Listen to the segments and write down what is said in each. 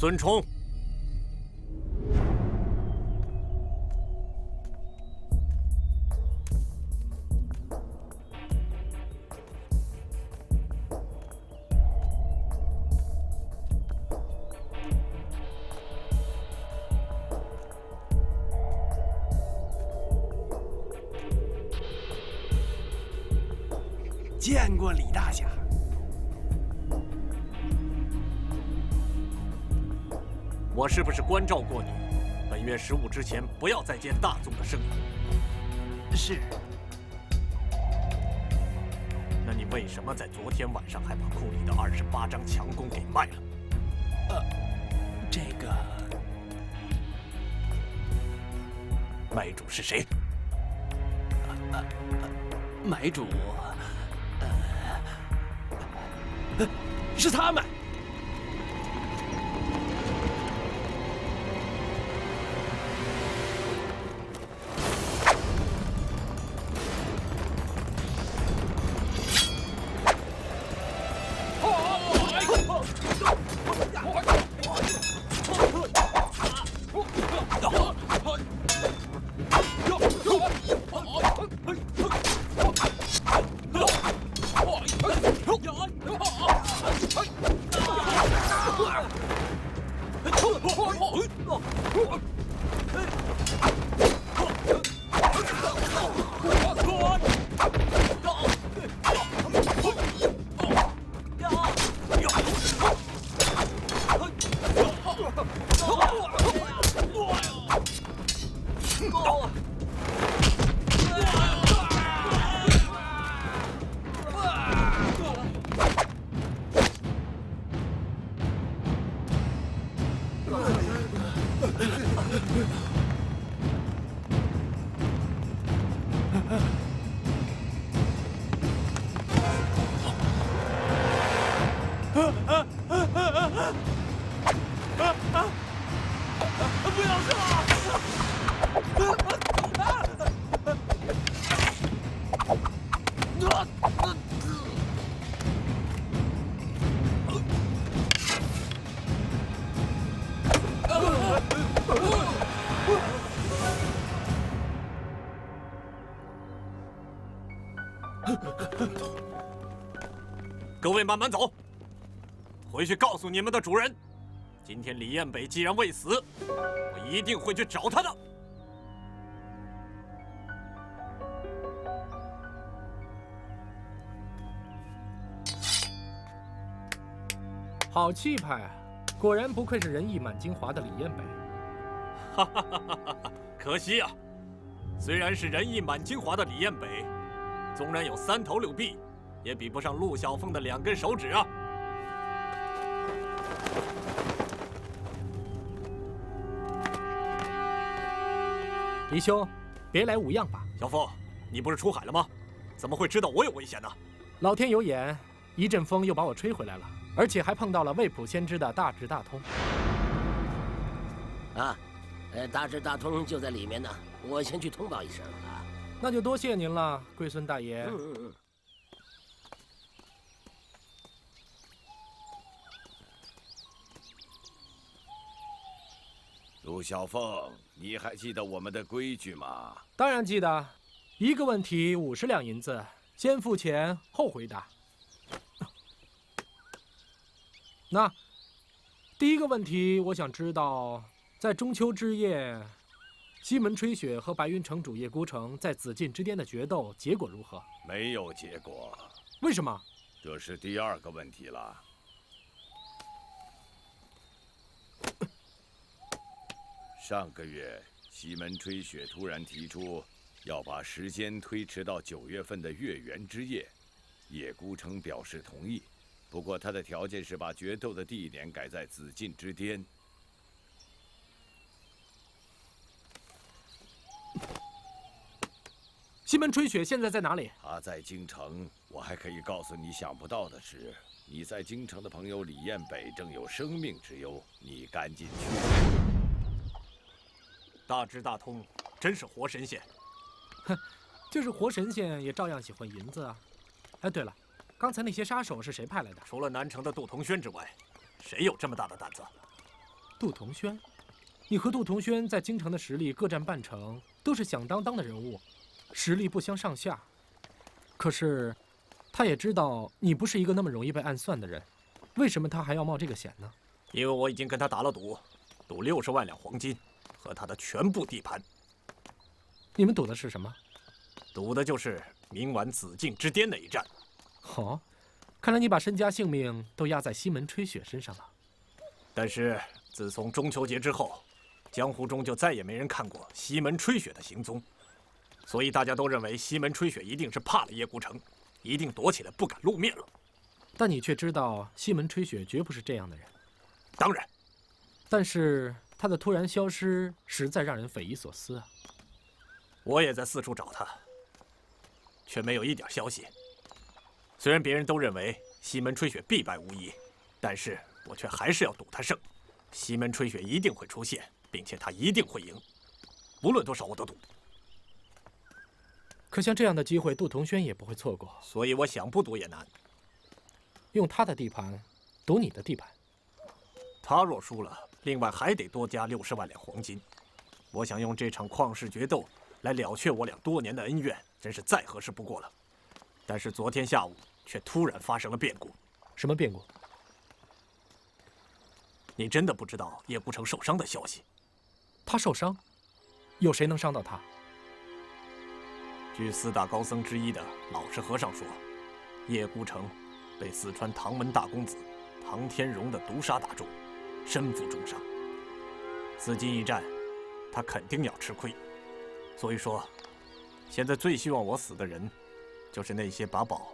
孙冲。 见过李大侠。我是不是关照过你，本月15之前不要再接大宗的生意？是。那你为什么在昨天晚上还把库里的28张强弓给卖了？这个买主是谁？买主。 是他们。不要射！各位慢慢走，回去告诉你们的主人，今天李彦北既然未死，我一定会去找他的。好气派啊！果然不愧是仁义满京华的李彦北。哈哈哈哈哈！可惜啊，虽然是仁义满京华的李彦北，纵然有3头6臂，也比不上陆小凤的2根手指啊！李兄，别来无恙吧？小凤，你不是出海了吗？怎么会知道我有危险呢？老天有眼，一阵风又把我吹回来了，而且还碰到了未卜先知的大智大通。啊，大智大通就在里面呢，我先去通报一声啊。那就多谢您了，贵孙大爷。陆小凤，你还记得我们的规矩吗？当然记得，一个问题50两银子，先付钱后回答。那第一个问题，我想知道，在中秋之夜，西门吹雪和白云城主叶孤城在紫禁之巅的决斗结果如何？没有结果。为什么？这是第2个问题了。上个月，西门吹雪突然提出要把时间推迟到9月份的月圆之夜，叶孤城表示同意，不过他的条件是把决斗的地点改在紫禁之巅。西门吹雪现在在哪里？他在京城。我还可以告诉你想不到的是，你在京城的朋友李彦北正有生命之忧，你赶紧去。大智大通，真是活神仙。哼，就是活神仙也照样喜欢银子啊。哎，对了，刚才那些杀手是谁派来的？除了南城的杜同轩之外，谁有这么大的胆子？杜同轩，你和杜同轩在京城的实力各占半成，都是响当当的人物，实力不相上下。可是，他也知道你不是一个那么容易被暗算的人，为什么他还要冒这个险呢？因为我已经跟他打了赌，赌60万两黄金和他的全部地盘。你们赌的是什么？赌的就是明晚紫禁之巅那一战。哦，看来你把身家性命都压在西门吹雪身上了。但是自从中秋节之后，江湖中就再也没人看过西门吹雪的行踪，所以大家都认为西门吹雪一定是怕了叶孤城，一定躲起来不敢露面了。但你却知道西门吹雪绝不是这样的人。当然，但是他的突然消失实在让人匪夷所思啊。我也在四处找他，却没有一点消息。虽然别人都认为西门吹雪必败无疑，但是我却还是要赌他胜。西门吹雪一定会出现，并且他一定会赢，无论多少我都赌。可像这样的机会，杜同轩也不会错过。所以我想不赌也难。用他的地盘，赌你的地盘。他若输了，另外还得多加60万两黄金。我想用这场旷世决斗来了却我俩多年的恩怨，真是再合适不过了。但是昨天下午却突然发生了变故。什么变故？你真的不知道叶孤城受伤的消息？他受伤？有谁能伤到他？据4大高僧之一的老实和尚说，叶孤城被四川唐门大公子唐天荣的毒杀打中，身负重伤。紫禁一战，他肯定要吃亏。所以说，现在最希望我死的人，就是那些把宝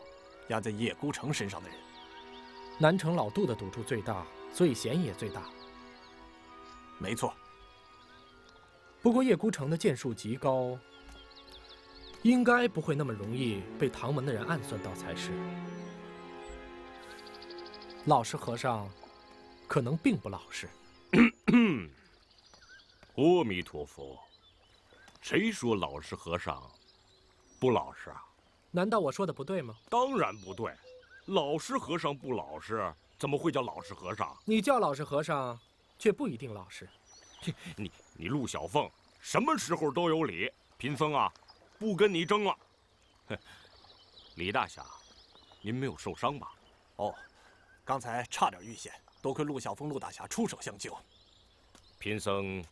压在叶孤城身上的人。南城老杜的赌注最大，所以嫌疑也最大。没错。不过叶孤城的剑术极高，应该不会那么容易被唐门的人暗算到才是。老实和尚可能并不老实。阿弥陀佛，谁说老实和尚不老实啊？难道我说的不对吗？当然不对，老实和尚不老实，怎么会叫老实和尚？你叫老实和尚，却不一定老实。你陆小凤什么时候都有理，贫僧啊，不跟你争了。哼，李大侠，您没有受伤吧？哦，刚才差点遇险，多亏陆小凤陆大侠出手相救。贫僧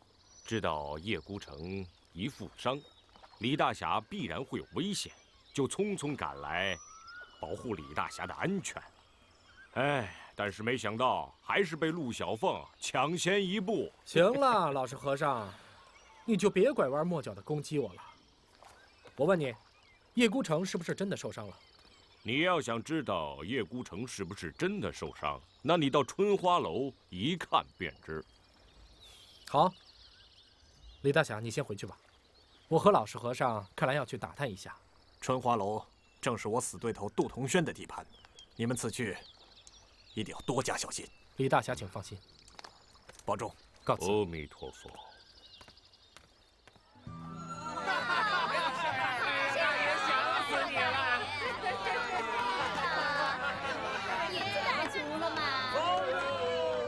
知道叶孤城一负伤，李大侠必然会有危险，就匆匆赶来保护李大侠的安全。哎，但是没想到还是被陆小凤抢先一步。行了，老实和尚，你就别拐弯抹角地攻击我了。我问你，叶孤城是不是真的受伤了？你要想知道叶孤城是不是真的受伤，那你到春花楼一看便知。好，李大侠，你先回去吧。我和老实和尚看来要去打探一下。春花楼正是我死对头杜同轩的地盘，你们此去一定要多加小心。李大侠，请放心，保重。告辞。阿弥陀佛。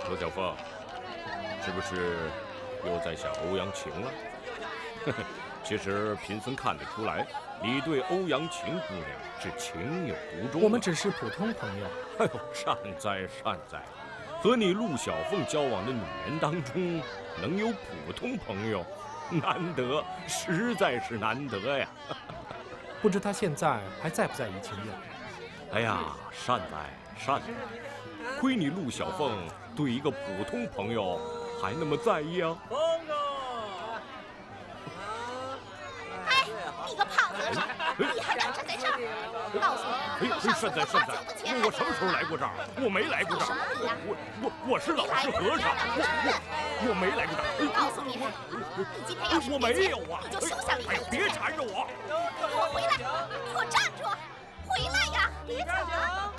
罗小凤，是不是又在想欧阳晴了？其实贫僧看得出来，你对欧阳晴姑娘是情有独钟。我们只是普通朋友。哎呦，善哉善哉！和你陆小凤交往的女人当中，能有普通朋友，难得，实在是难得呀！不知他现在还在不在怡情院？哎呀，善哉善哉！亏你陆小凤对一个普通朋友还那么在意啊！哎，你个胖和尚，你还敢站在这儿？告诉你，上次我花酒的钱，我什么时候来过这儿？我没来过这儿。我是老实和尚，我没来过这儿。告诉你，你今天要是我没有啊！你就休想离开。别缠着我！你给我回来！你给我站住！回来呀！别走啊！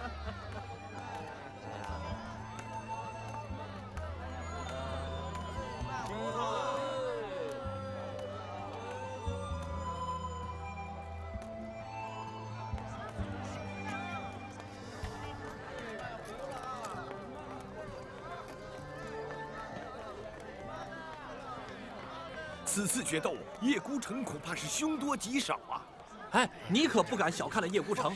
此次决斗，叶孤城恐怕是凶多吉少啊！哎，你可不敢小看了叶孤城，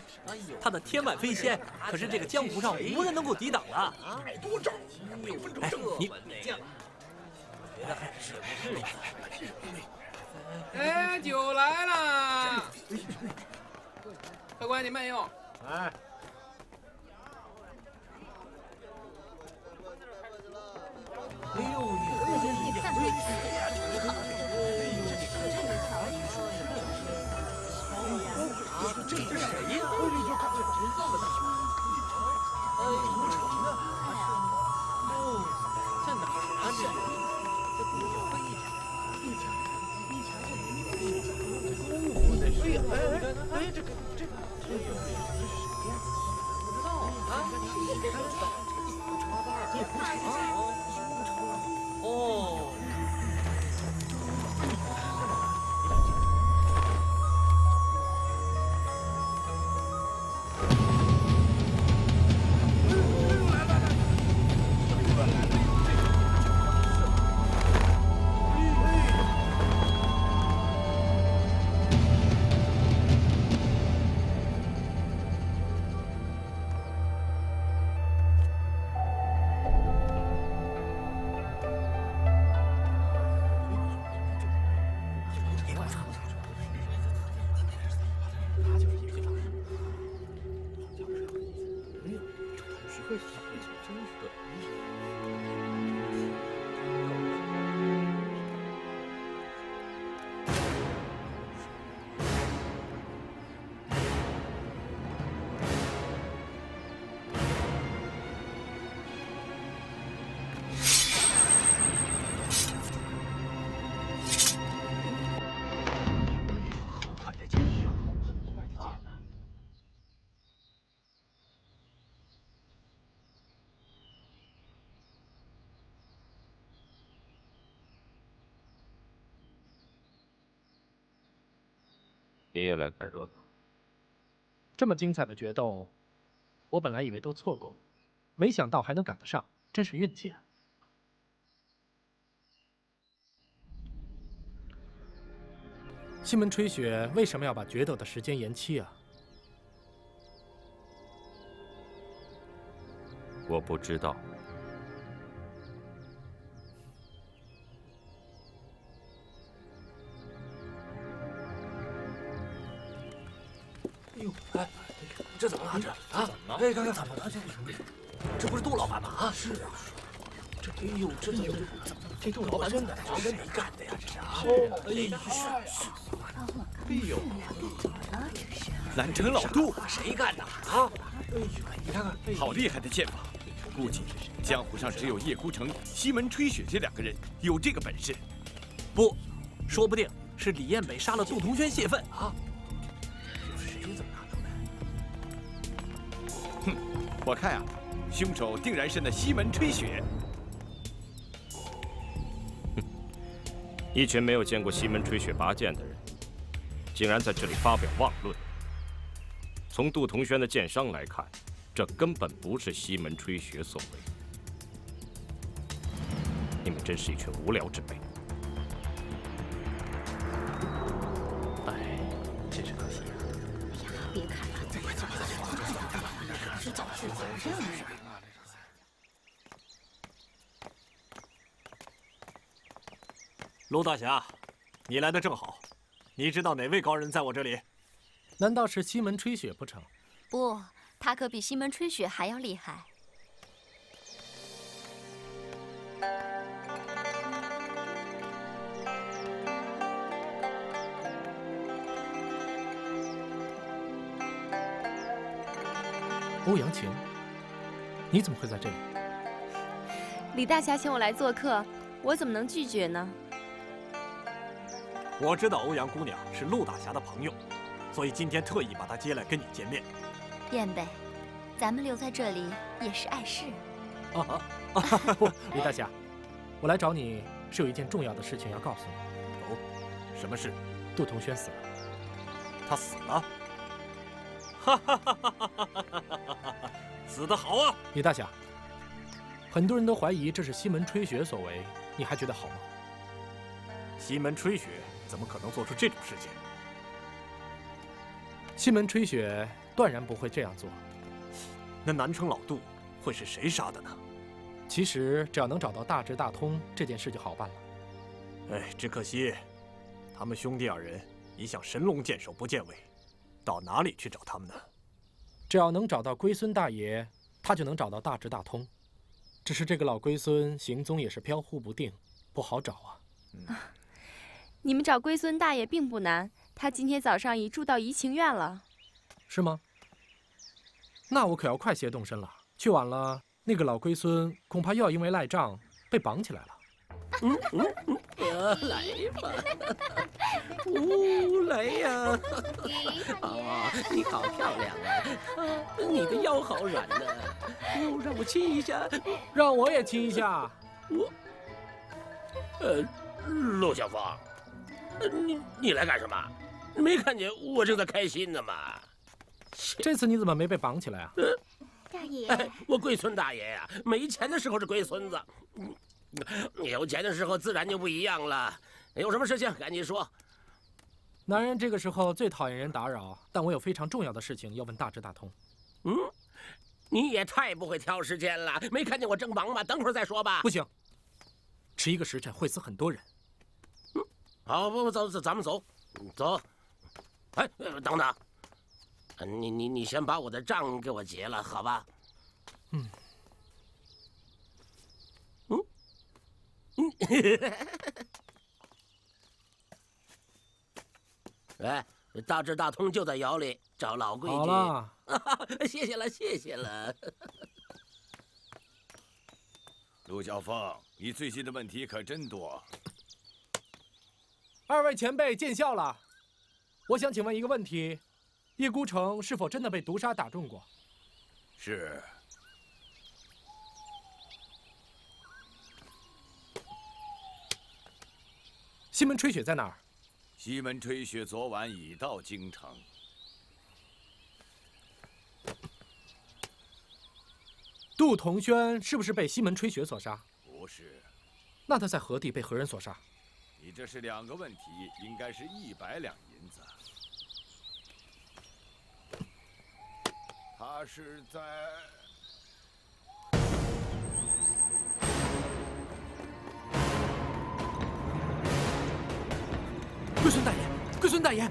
他的天外飞仙可是这个江湖上无人能够抵挡的。太多招，6分钟胜负。你，哎，酒来了，客官你慢用。哎，这是谁呀？在哪儿啊？哦。你也来看热闹？这么精彩的决斗，我本来以为都错过，没想到还能赶得上，真是运气啊！西门吹雪为什么要把决斗的时间延期啊？我不知道。哎呦，哎，这怎么了？这啊？怎么了？哎，看怎么了？这不是杜老板吗？啊，是啊。这，哎呦，这杜老板真的没干的呀，这是啊。哎呦，南城老杜，谁干的啊？哎呦，你看看，好厉害的剑法！估计江湖上只有叶孤城、西门吹雪这2个人有这个本事。不，说不定是李彦北杀了杜同轩泄愤啊。哼，我看啊，凶手定然是那西门吹雪。哼，一群没有见过西门吹雪拔剑的人，竟然在这里发表妄论。从杜同轩的剑伤来看，这根本不是西门吹雪所为。你们真是一群无聊之辈。哎，真是可惜啊！哎呀，别看了，走吧走吧走吧走吧，是找事情上啊！陆大侠，你来的正好。你知道哪位高人在我这里？难道是西门吹雪不成？不，他可比西门吹雪还要厉害。欧阳晴，你怎么会在这里？李大侠请我来做客，我怎么能拒绝呢？我知道欧阳姑娘是陆大侠的朋友，所以今天特意把她接来跟你见面。燕北，咱们留在这里也是碍事。不，李大侠，我来找你是有一件重要的事情要告诉你。哦，什么事？杜同轩死了。他死了？哈哈哈哈哈哈！死得好啊！李大侠，很多人都怀疑这是西门吹雪所为，你还觉得好吗？西门吹雪怎么可能做出这种事情？西门吹雪断然不会这样做。那南城老杜会是谁杀的呢？其实只要能找到大智大通，这件事就好办了。哎，只可惜，他们兄弟二人一向神龙见首不见尾，到哪里去找他们呢？只要能找到龟孙大爷，他就能找到大智大通。只是这个老龟孙行踪也是飘忽不定，不好找啊。你们找龟孙大爷并不难，他今天早上已住到怡情院了。是吗？那我可要快些动身了，去晚了，那个老龟孙恐怕又要因为赖账被绑起来了。来吧，来呀！你好漂亮啊，你的腰好软呢，让我亲一下，让我也亲一下。陆小凤，你来干什么？没看见我正在开心呢吗？这次你怎么没被绑起来啊？大爷，我龟孙大爷呀，没钱的时候是龟孙子，有钱的时候自然就不一样了。有什么事情赶紧说。男人这个时候最讨厌人打扰，但我有非常重要的事情要问大智大通。你也太不会挑时间了，没看见我正忙吗？等会儿再说吧。不行，迟一个时辰会死很多人。好，不走，咱们走，走。哎，等等，你先把我的账给我结了，好吧？哎，大智大通就在窑里，找老规矩。好了，谢谢了，谢谢了。陆小凤，你最近的问题可真多。二位前辈见笑了。我想请问一个问题：叶孤城是否真的被毒杀打中过？是。西门吹雪在哪儿？西门吹雪昨晚已到京城。杜同轩是不是被西门吹雪所杀？不是。那他在何地被何人所杀？你这是两个问题，应该是100两银子。他是在……龟孙大爷，龟孙大爷！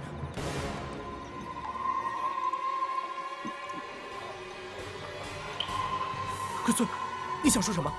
龟孙，你想说什么？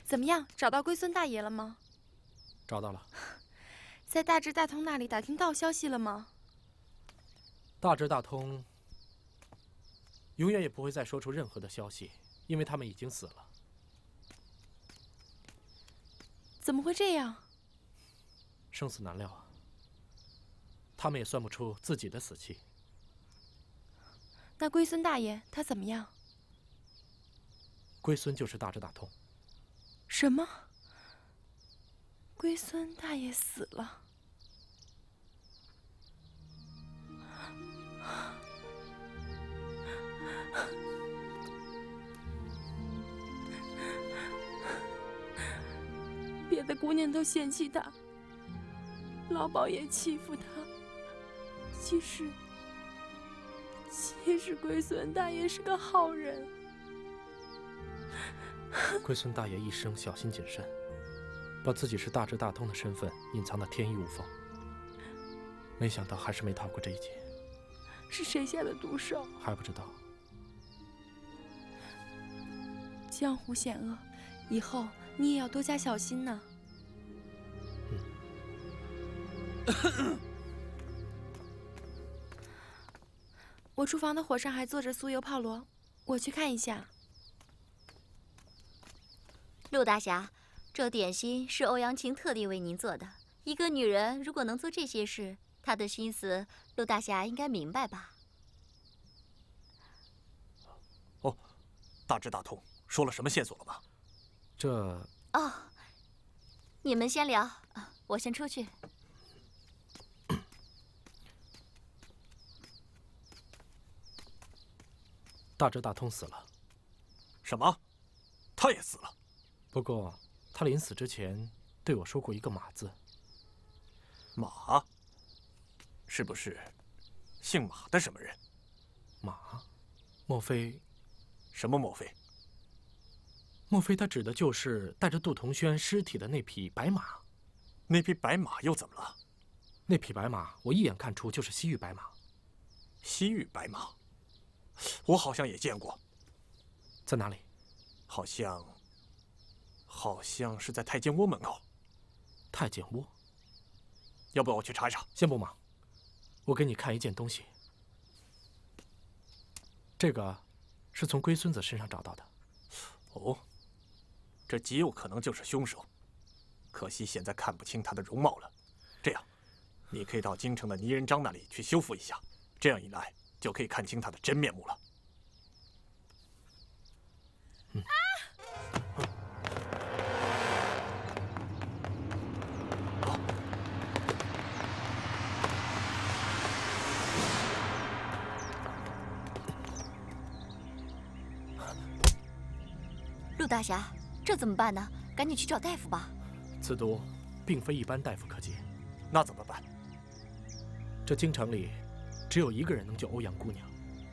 怎么样，找到龟孙大爷了吗？找到了。在大智大通那里打听到消息了吗？大智大通永远也不会再说出任何的消息，因为他们已经死了。怎么会这样？生死难料啊！他们也算不出自己的死期。那龟孙大爷他怎么样？龟孙就是大智大通。什么？龟孙大爷死了？别的姑娘都嫌弃他，老鸨也欺负他。其实龟孙大爷是个好人。龟孙大爷一生小心谨慎，把自己是大智大通的身份隐藏得天衣无缝，没想到还是没逃过这一劫。是谁下的毒手？还不知道。江湖险恶，以后你也要多加小心呢。我厨房的火上还做着酥油泡螺，我去看一下。陆大侠，这点心是欧阳晴特地为您做的。一个女人如果能做这些事，她的心思，陆大侠应该明白吧？哦，大致大通，说了什么线索了吗？这……哦，你们先聊，我先出去。大致大通死了。什么？他也死了？不过他临死之前对我说过一个马字。马？是不是姓马的什么人？马？莫非？什么莫非？莫非他指的就是带着杜同轩尸体的那匹白马？那匹白马又怎么了？那匹白马，我一眼看出就是西域白马。西域白马，我好像也见过。在哪里？好像是在太监窝门口。太监窝？要不要我去查一查？先不忙，我给你看一件东西。这个是从龟孙子身上找到的。哦，这极有可能就是凶手。可惜现在看不清他的容貌了。这样，你可以到京城的泥人张那里去修复一下，这样一来就可以看清他的真面目了。陆大侠，这怎么办呢？赶紧去找大夫吧。此毒并非一般大夫可解。那怎么办？这京城里只有一个人能救欧阳姑娘。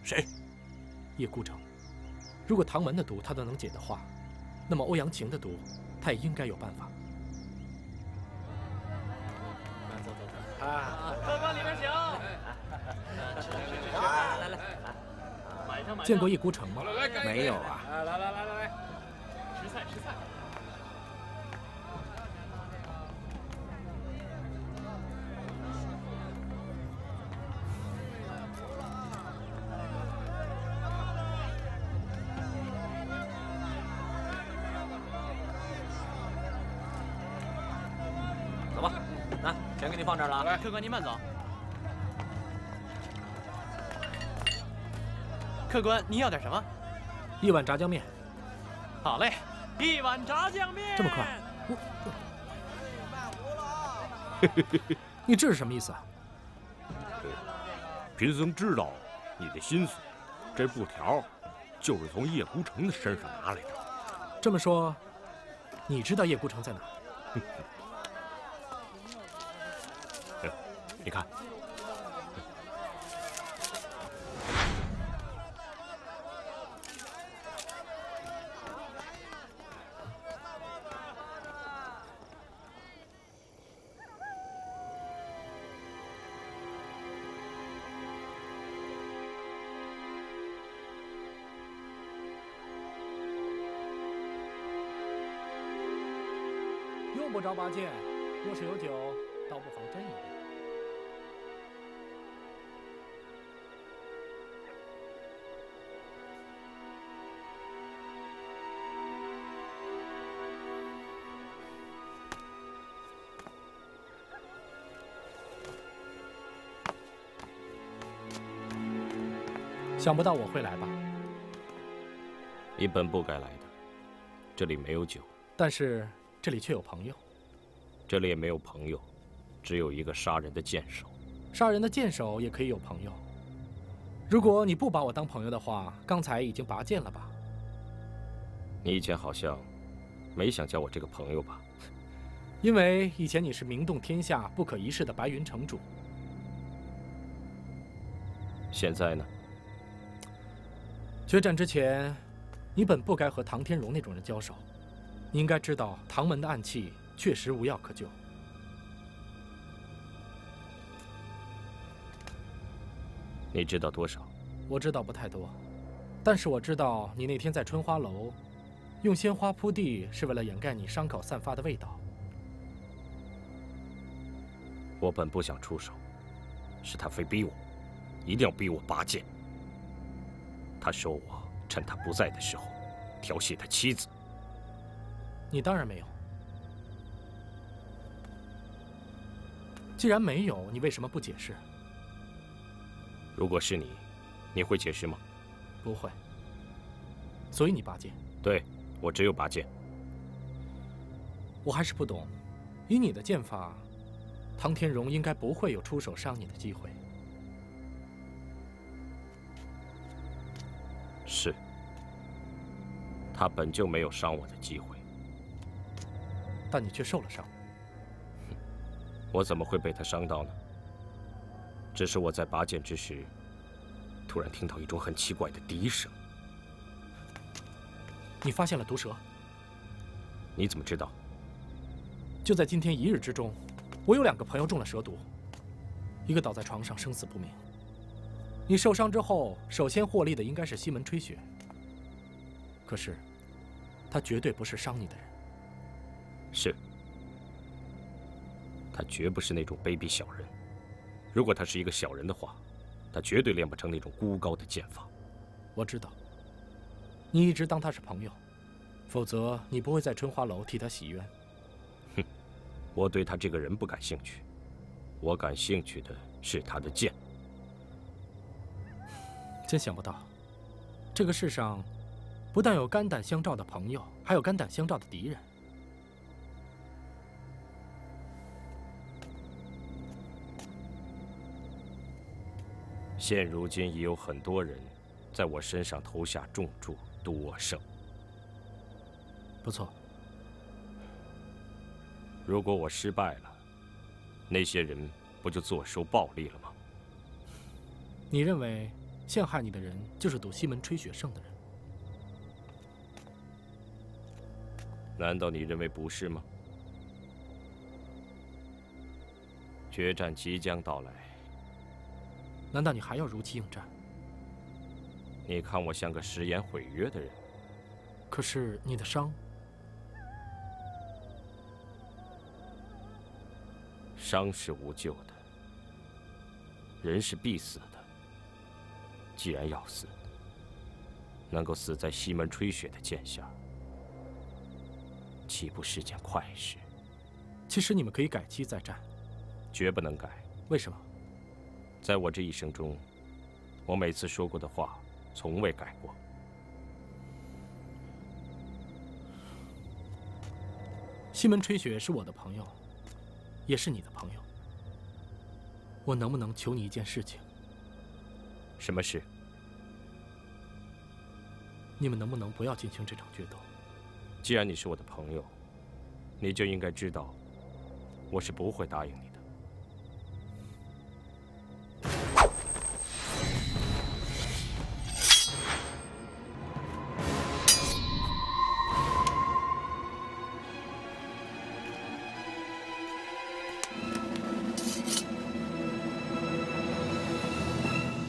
谁？叶孤城。如果唐门的毒他都能解的话，那么欧阳晴的毒他也应该有办法。走。客官里边请。来，见过叶孤城吗？没有啊。来，吃菜。走吧，来，钱给你放这儿了。来，客官您慢走。客官，您要点什么？一碗炸酱面。好嘞，一碗炸酱面。这么快？你这是什么意思啊？贫僧知道你的心思，这布条就是从叶孤城的身上拿来的。这么说，你知道叶孤城在哪？你看。用不着拔剑，若是有酒，倒不妨斟一杯。想不到我会来吧？你本不该来的，这里没有酒。但是这里却有朋友。这里也没有朋友，只有一个杀人的剑手。杀人的剑手也可以有朋友。如果你不把我当朋友的话，刚才已经拔剑了吧？你以前好像没想叫我这个朋友吧？因为以前你是名动天下、不可一世的白云城主。现在呢？决战之前，你本不该和唐天荣那种人交手。你应该知道，唐门的暗器确实无药可救。你知道多少？我知道不太多，但是我知道你那天在春花楼用鲜花铺地，是为了掩盖你伤口散发的味道。我本不想出手，是他非逼我，一定要逼我拔剑。他说我趁他不在的时候调戏他妻子。你当然没有。既然没有，你为什么不解释？如果是你，你会解释吗？不会。所以你拔剑？对，我只有拔剑。我还是不懂，以你的剑法，唐天荣应该不会有出手伤你的机会。是，他本就没有伤我的机会，但你却受了伤。我怎么会被他伤到呢？只是我在拔剑之时，突然听到一种很奇怪的笛声。你发现了毒蛇？你怎么知道？就在今天一日之中，我有2个朋友中了蛇毒，一个倒在床上生死不明。你受伤之后，首先获利的应该是西门吹雪。可是，他绝对不是伤你的人。是。他绝不是那种卑鄙小人。如果他是一个小人的话，他绝对练不成那种孤高的剑法。我知道，你一直当他是朋友，否则你不会在春花楼替他洗冤。哼，我对他这个人不感兴趣，我感兴趣的是他的剑。真想不到，这个世上不但有肝胆相照的朋友，还有肝胆相照的敌人。现如今已有很多人在我身上投下重注，赌我胜。不错。如果我失败了，那些人不就坐收暴利了吗？你认为陷害你的人就是赌西门吹雪胜的人？难道你认为不是吗？决战即将到来。难道你还要如期应战？你看我像个食言毁约的人。可是你的伤……伤是无救的，人是必死的。既然要死，能够死在西门吹雪的剑下，岂不是件快事？其实你们可以改期再战。绝不能改。为什么？在我这一生中，我每次说过的话，从未改过。西门吹雪是我的朋友，也是你的朋友。我能不能求你一件事情？什么事？你们能不能不要进行这场决斗？既然你是我的朋友，你就应该知道，我是不会答应你的。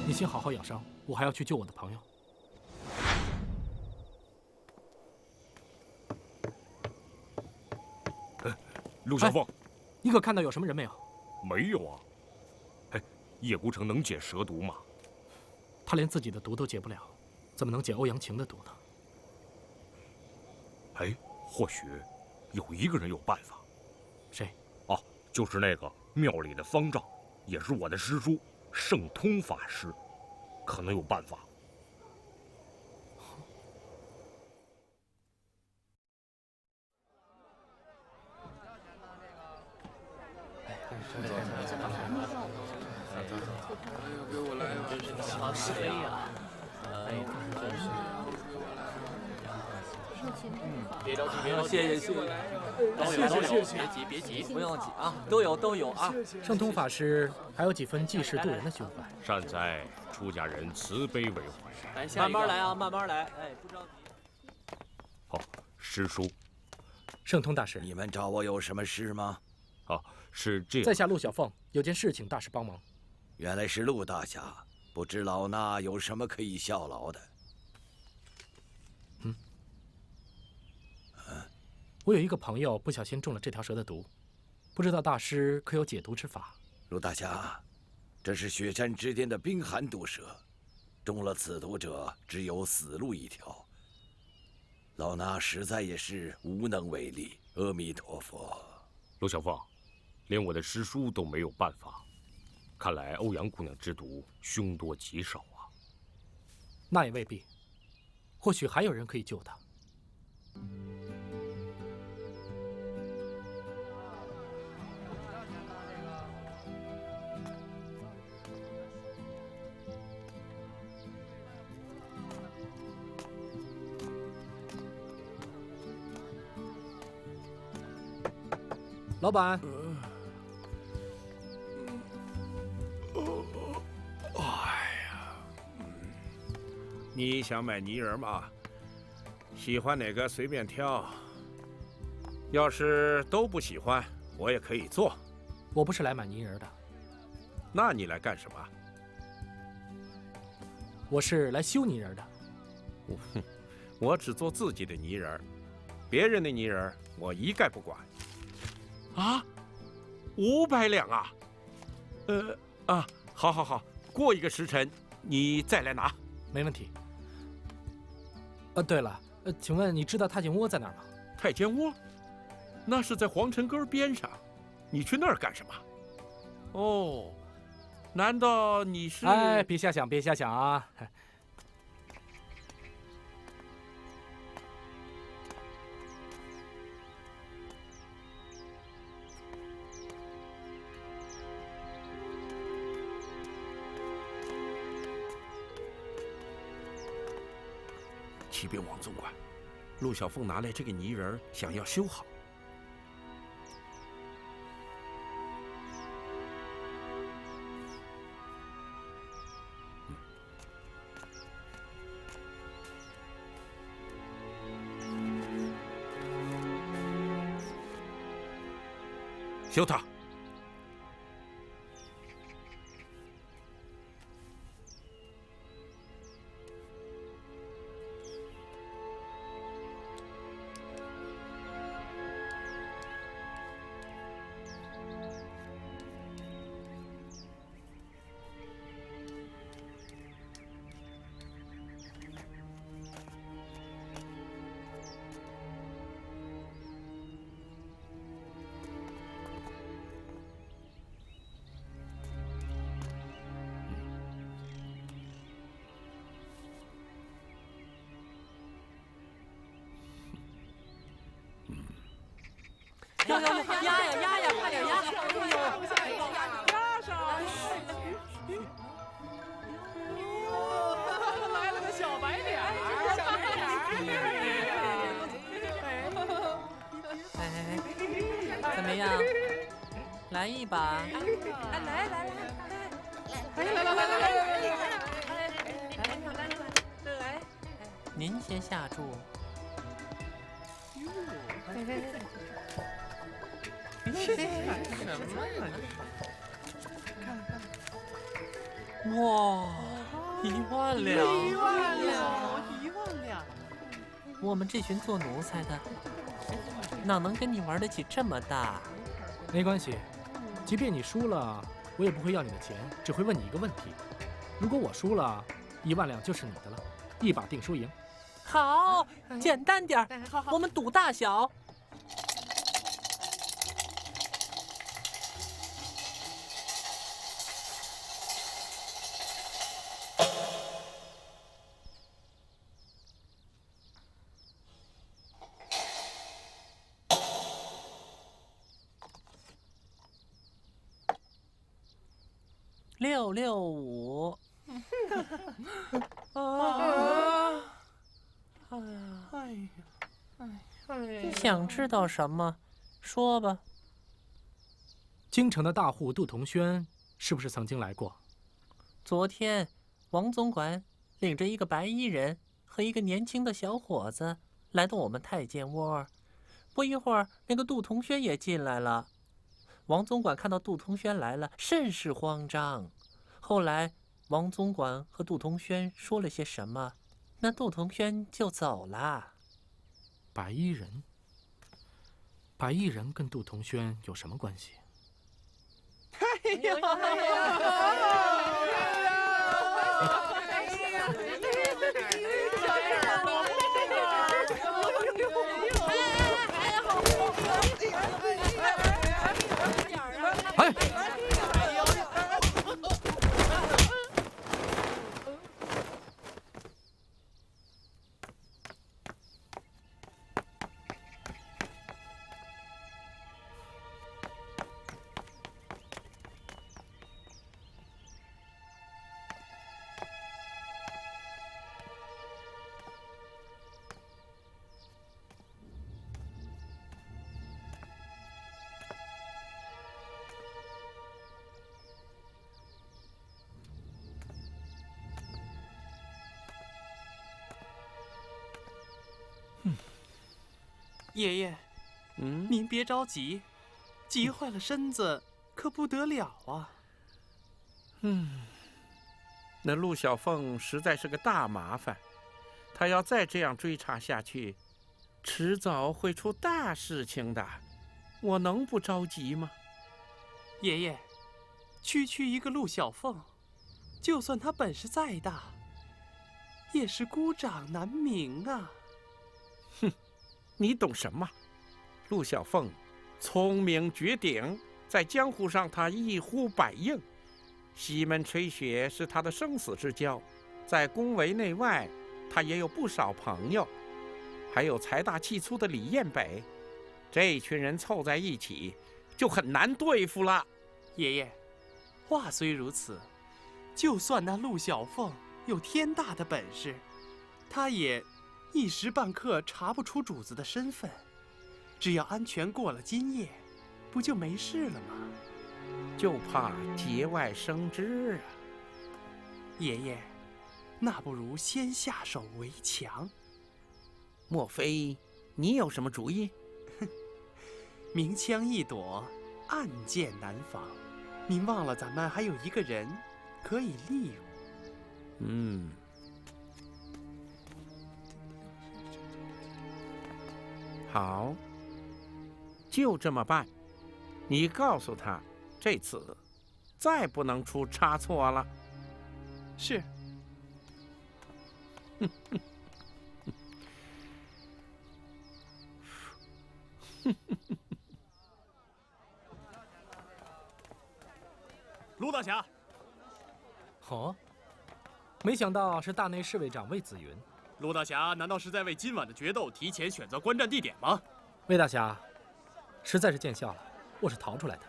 你先好好养伤，我还要去救我的朋友。陆小凤，你可看到有什么人没有？没有啊。哎，叶孤城能解蛇毒吗？他连自己的毒都解不了，怎么能解欧阳晴的毒呢？哎，或许有一个人有办法。谁？哦，就是那个庙里的方丈，也是我的师叔圣通法师，可能有办法。给我来一碗。谁呀？别着急，别着急，谢谢。别急，不用急啊，都有啊。圣通法师还有几分济世渡人的胸怀。善哉，出家人慈悲为怀。慢慢来啊，慢慢来，哎，不着急。好，师叔。圣通大师，你们找我有什么事吗？啊，是这样。在下陆小凤，有件事请大师帮忙。原来是陆大侠，不知老衲有什么可以效劳的？我有一个朋友不小心中了这条蛇的毒，不知道大师可有解毒之法？陆大侠，这是雪山之巅的冰寒毒蛇，中了此毒者，只有死路一条。老衲实在也是无能为力。阿弥陀佛。陆小凤，连我的师叔都没有办法，看来欧阳姑娘之毒凶多吉少啊。那也未必，或许还有人可以救她。老板，你想买泥人吗？喜欢哪个随便挑。要是都不喜欢，我也可以做。我不是来买泥人的。那你来干什么？我是来修泥人的。我只做自己的泥人，别人的泥人我一概不管。啊，500两啊！好，过1个时辰你再来拿。没问题。对了，请问你知道太监窝在哪儿吗？太监窝，那是在皇城根边上，你去那儿干什么？哦，难道你是？哎，别瞎想啊！启禀王总管，陆小凤拿来这个泥人，想要修好。修它。压呀，快点压！压上！来了个小白脸儿，哎，怎么样？来一把？来！您先下注。哇，1万两！1万两！我们这群做奴才的，哪能跟你玩得起这么大？没关系，即便你输了，我也不会要你的钱，只会问你一个问题：如果我输了，1万两就是你的了，一把定输赢。好，简单点儿，我们赌大小。665。想知道什么，说吧。京城的大户杜同轩是不是曾经来过？昨天，王总管领着一个白衣人和一个年轻的小伙子来到我们太监窝。不一会儿，那个杜同轩也进来了。王总管看到杜同轩来了，甚是慌张。后来，王总管和杜同轩说了些什么，那杜同轩就走了。白衣人，白衣人跟杜同轩有什么关系？哎呀！哎！爷爷，您别着急，急坏了身子可不得了啊。那陆小凤实在是个大麻烦，她要再这样追查下去，迟早会出大事情的。我能不着急吗？爷爷，区一个陆小凤，就算她本事再大，也是孤掌难鸣啊。哼，你懂什么？陆小凤聪明绝顶，在江湖上她一呼百应。西门吹雪是她的生死之交，在宫闱内外，她也有不少朋友，还有财大气粗的李彦北，这群人凑在一起，就很难对付了。爷爷，话虽如此，就算那陆小凤有天大的本事，她也一时半刻查不出主子的身份。只要安全过了今夜，不就没事了吗？就怕节外生枝啊！爷爷，那不如先下手为强。莫非你有什么主意？明枪易躲，暗箭难防。您忘了咱们还有一个人可以利用。好，就这么办。你告诉他，这次再不能出差错了。是。陆大侠。哦，没想到是大内侍卫长魏子云。陆大侠难道是在为今晚的决斗提前选择观战地点吗？魏大侠，实在是见笑了，我是逃出来的。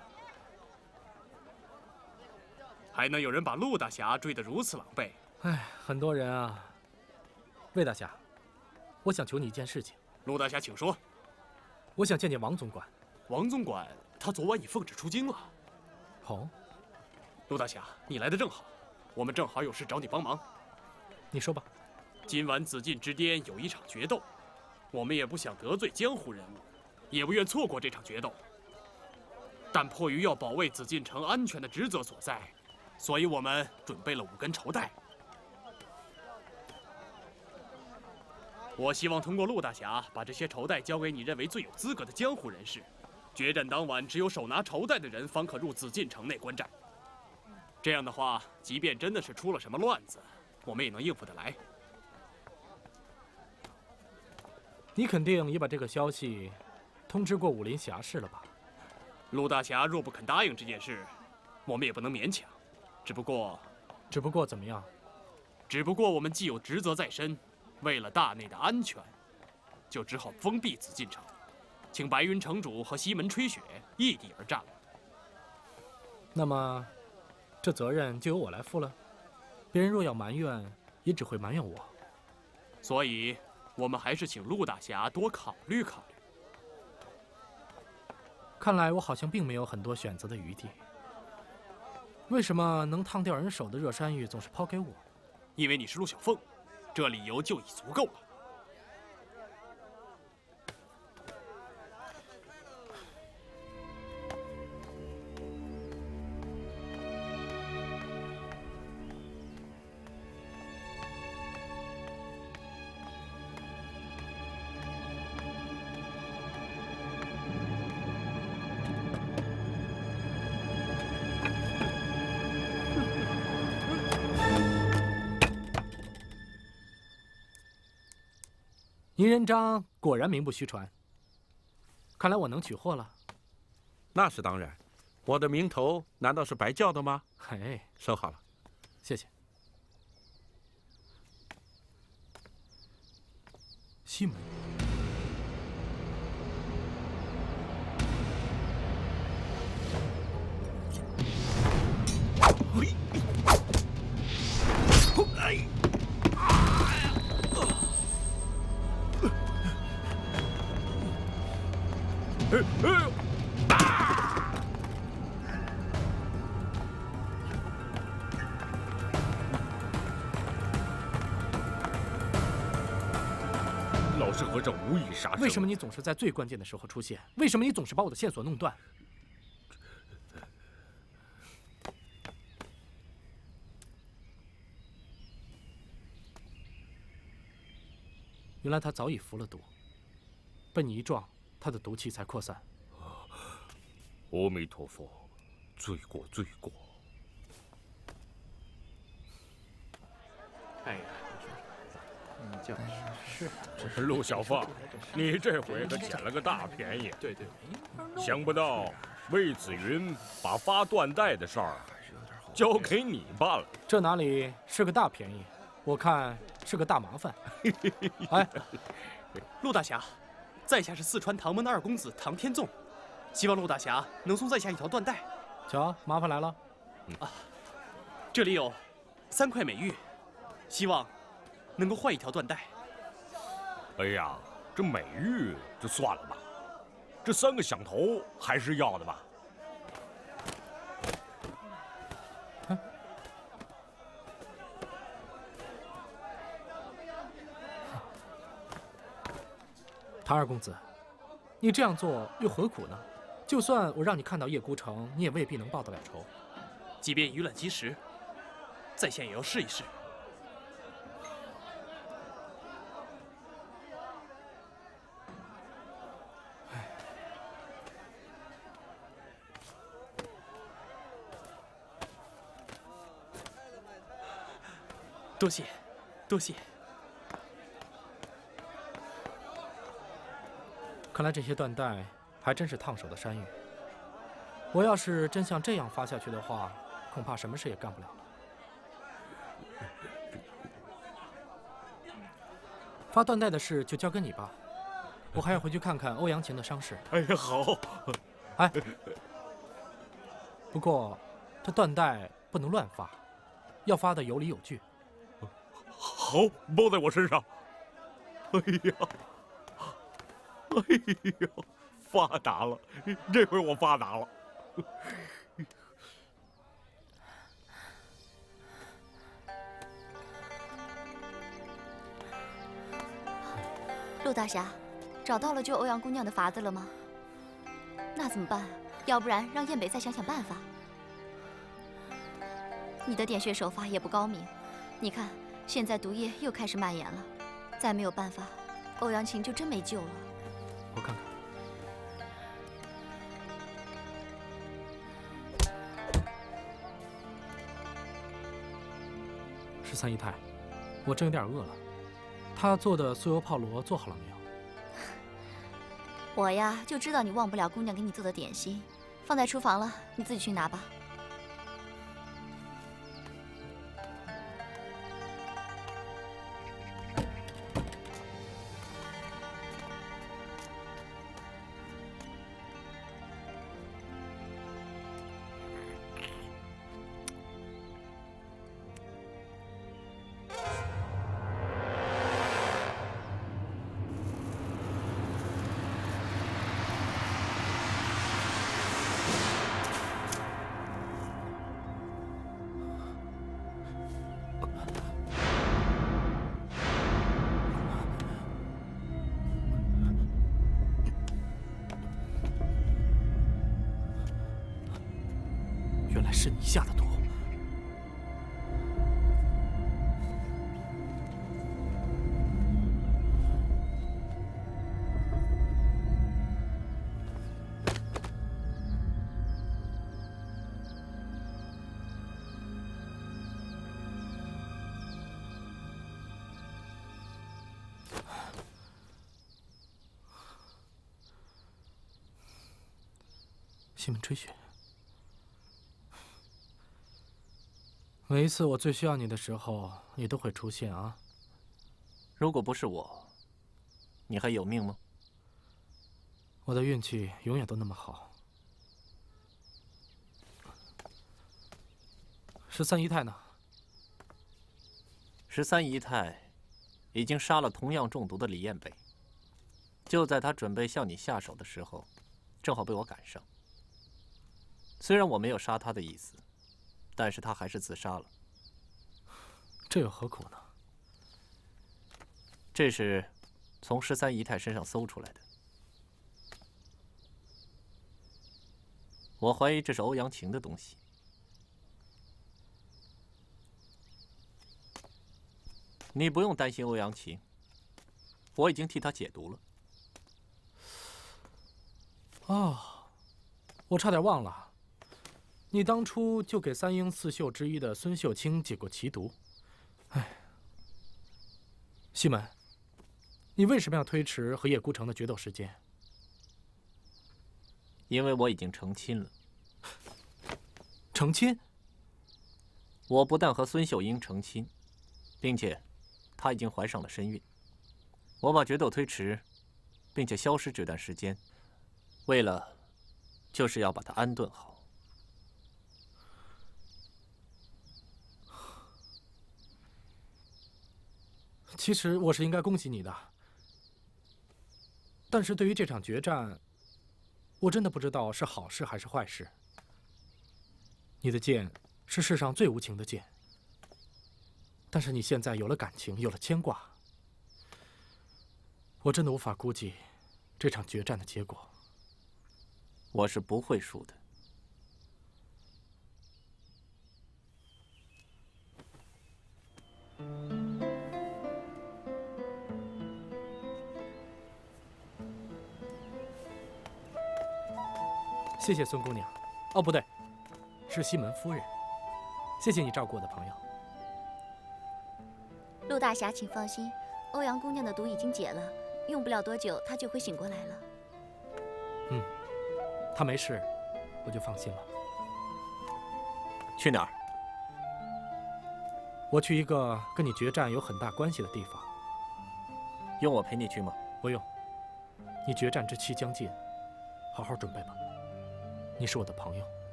还能有人把陆大侠追得如此狼狈？哎，很多人啊。魏大侠，我想求你一件事情。陆大侠，请说。我想见见王总管。王总管，他昨晚已奉旨出京了。哦。陆大侠，你来的正好，我们正好有事找你帮忙。你说吧。今晚紫禁之巅有一场决斗，我们也不想得罪江湖人物，也不愿错过这场决斗。但迫于要保卫紫禁城安全的职责所在，所以我们准备了5根绸带。我希望通过陆大侠把这些绸带交给你认为最有资格的江湖人士。决战当晚，只有手拿绸带的人方可入紫禁城内观战。这样的话，即便真的是出了什么乱子，我们也能应付得来。你肯定也把这个消息通知过武林侠士了吧？陆大侠若不肯答应这件事，我们也不能勉强。只不过怎么样？只不过我们既有职责在身，为了大内的安全，就只好封闭紫禁城，请白云城主和西门吹雪异地而战了。那么，这责任就由我来负了。别人若要埋怨，也只会埋怨我。所以，我们还是请陆大侠多考虑考虑。看来我好像并没有很多选择的余地。为什么能烫掉人手的热山玉总是抛给我？因为你是陆小凤，这理由就已足够了。银人章果然名不虚传，看来我能取货了。那是当然，我的名头难道是白叫的吗？嘿，收好了，谢谢。西门。老师和尚无意杀生。为什么你总是在最关键的时候出现？为什么你总是把我的线索弄断？原来他早已服了毒，被你一撞，他的毒气才扩散。阿弥陀佛，罪过罪过。哎呀，是陆小凤，你这回可捡了个大便宜。对对，想不到魏子云把发缎带的事儿交给你办了。这哪里是个大便宜？我看是个大麻烦。哎，陆大侠，在下是四川唐门的二公子唐天纵，希望陆大侠能送在下一条缎带。瞧，麻烦来了。啊，这里有3块美玉，希望能够换一条缎带。哎呀，这美玉就算了吧，这3个响头还是要的吧？唐二公子，你这样做又何苦呢？就算我让你看到叶孤城，你也未必能报得了仇。即便以卵击石，在下也要试一试。多谢，多谢。看来这些缎带还真是烫手的山芋。我要是真像这样发下去的话，恐怕什么事也干不了了。发缎带的事就交给你吧，我还要回去看看欧阳晴的伤势。哎呀，好。哎，不过这缎带不能乱发，要发的有理有据。好，包在我身上。哎呀，哎呀，发达了！这回我发达了。陆大侠，找到了救欧阳姑娘的法子了吗？那怎么办？要不然让燕北再想想办法。你的点穴手法也不高明，你看现在毒液又开始蔓延了，再没有办法，欧阳晴就真没救了。我看看。13姨太，我真有点饿了。他做的酥油泡螺做好了没有？我呀就知道你忘不了姑娘给你做的点心，放在厨房了，你自己去拿吧。原来是你下的毒。西门吹雪，每一次我最需要你的时候，你都会出现啊。如果不是我，你还有命吗？我的运气永远都那么好。13姨太呢？13姨太已经杀了同样中毒的李彦北，就在他准备向你下手的时候，正好被我赶上。虽然我没有杀他的意思，但是他还是自杀了。这有何苦呢？这是从13姨太身上搜出来的。我怀疑这是欧阳晴的东西。你不用担心欧阳晴，我已经替他解毒了。哦，我差点忘了，你当初就给3英4秀之一的孙秀清解过奇毒。哎，西门，你为什么要推迟和叶孤城的决斗时间？因为我已经成亲了。成亲？我不但和孙秀英成亲，并且她已经怀上了身孕。我把决斗推迟，并且消失这段时间，为了就是要把她安顿好。其实我是应该恭喜你的，但是对于这场决战，我真的不知道是好事还是坏事。你的剑是世上最无情的剑，但是你现在有了感情，有了牵挂，我真的无法估计这场决战的结果。我是不会输的。谢谢孙姑娘，哦，不对，是西门夫人。谢谢你照顾我的朋友。陆大侠，请放心，欧阳姑娘的毒已经解了，用不了多久她就会醒过来了。嗯，她没事，我就放心了。去哪儿？我去一个跟你决战有很大关系的地方。用我陪你去吗？不用，你决战之期将近，好好准备吧。你是我的朋友，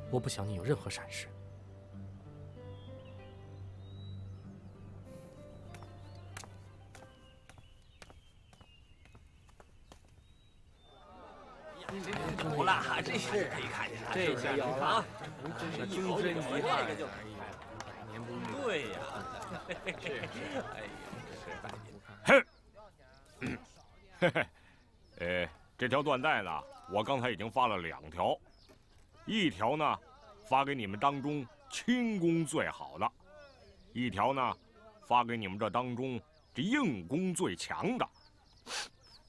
我不想你有任何闪失。不啦，这是可以看见了，这下有了啊！这是终身遗憾，这个就百年不遇。对呀，是，哎呀，这是百年。嘿嘿，这条缎带呢，我刚才已经发了2条，一条呢发给你们当中轻功最好的，一条呢发给你们这当中这硬功最强的。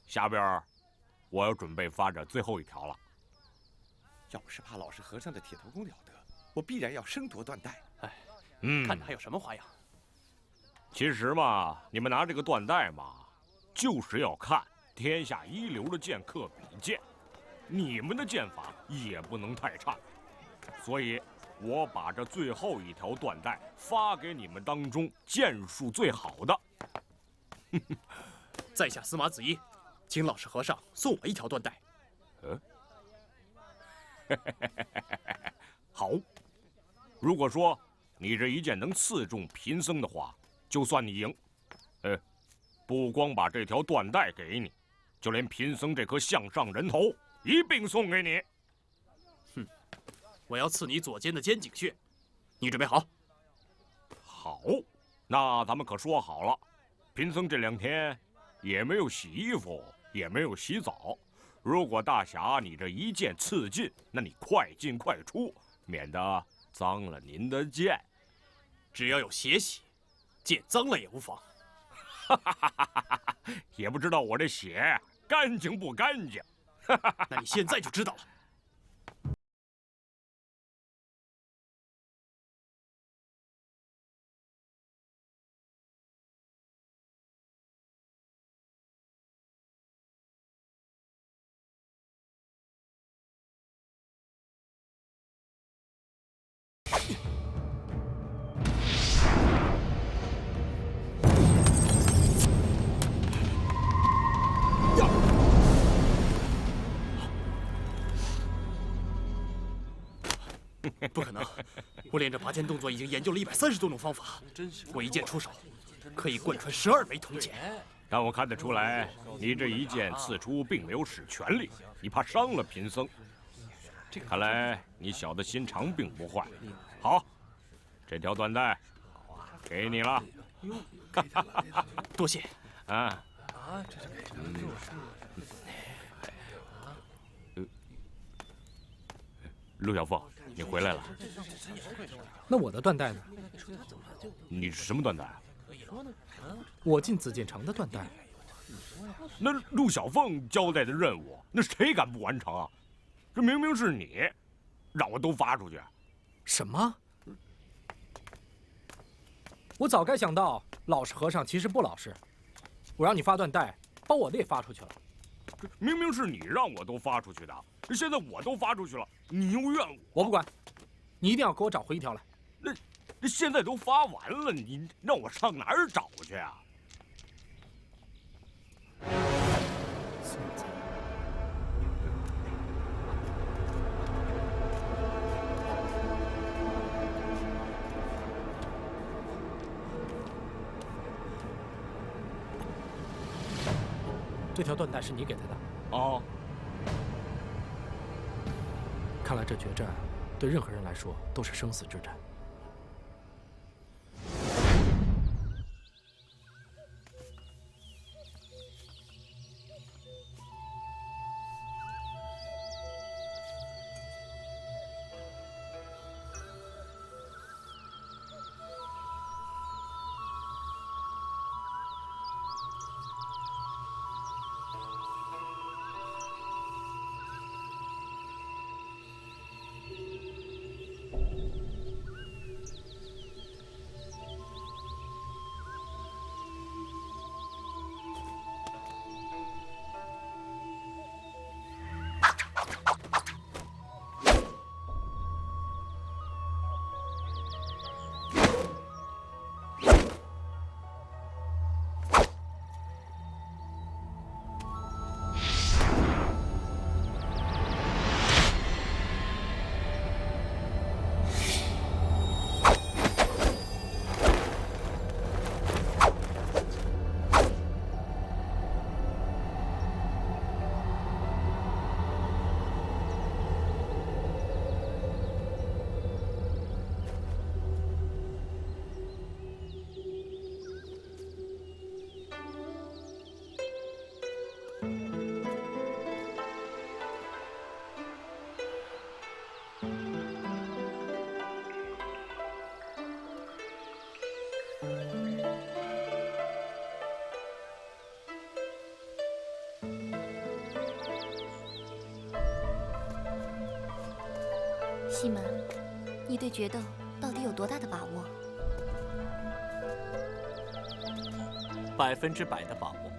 下边我要准备发这最后一条了。要不是怕老实和尚的铁头功了得，我必然要争夺缎带。哎，看他还有什么花样。其实嘛，你们拿这个缎带嘛，就是要看天下一流的剑客比剑，你们的剑法也不能太差，所以我把这最后一条缎带发给你们当中剑术最好的。在下司马子一，请老实和尚送我1条缎带。好，如果说你这一剑能刺中贫僧的话，就算你赢。不光把这条缎带给你，就连贫僧这颗项上人头一并送给你。哼，我要刺你左肩的肩颈穴，你准备好？好，那咱们可说好了，贫僧这2天也没有洗衣服，也没有洗澡。如果大侠你这一剑刺进，那你快进快出，免得脏了您的剑。只要有血洗，剑脏了也无妨。也不知道我这血干净不干净。那你现在就知道了。不可能！我练这拔剑动作已经研究了130多种方法，我一剑出手，可以贯穿12枚铜剑。但我看得出来，你这一剑刺出并没有使全力，你怕伤了贫僧。看来你小的心肠并不坏。好，这条缎带给你了。多谢。啊。陆小凤，你回来了。那我的缎带呢？你是什么缎带？我进紫禁城的缎带。那陆小凤交代的任务，那谁敢不完成啊？这明明是你，让我都发出去。什么？我早该想到，老实和尚其实不老实。我让你发缎带，把我的也发出去了。明明是你让我都发出去的，现在我都发出去了，你又怨我。我不管，你一定要给我找回一条来。那现在都发完了，你让我上哪儿找去啊？这条缎带是你给他的？哦。看来这决战对任何人来说都是生死之战。西门，你对决斗到底有多大的把握？100%的把握。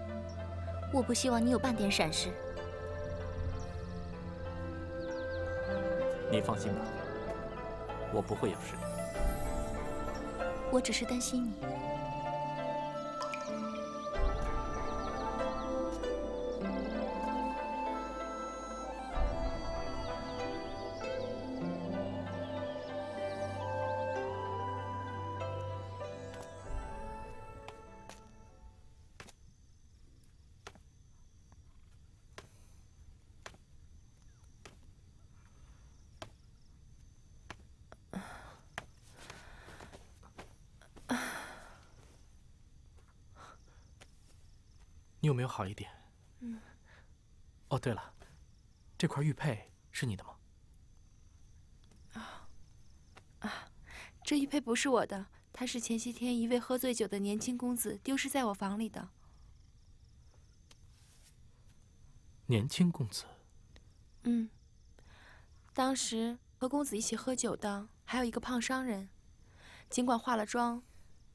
我不希望你有半点闪失。你放心吧，我不会有事。我只是担心你。你有没有好一点？哦，对了，这块玉佩是你的吗？这玉佩不是我的，它是前些天一位喝醉酒的年轻公子丢失在我房里的。年轻公子？当时和公子一起喝酒的还有一个胖商人，尽管化了妆，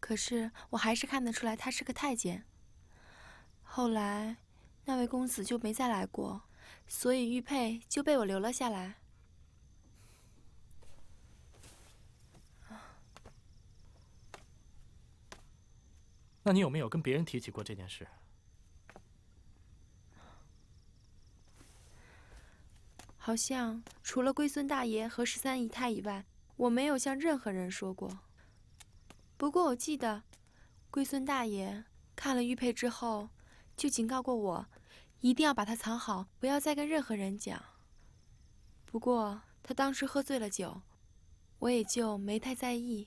可是我还是看得出来他是个太监。后来，那位公子就没再来过，所以玉佩就被我留了下来。那你有没有跟别人提起过这件事？好像除了龟孙大爷和13姨太以外，我没有向任何人说过。不过我记得，龟孙大爷看了玉佩之后，就警告过我，一定要把它藏好，不要再跟任何人讲。不过他当时喝醉了酒，我也就没太在意。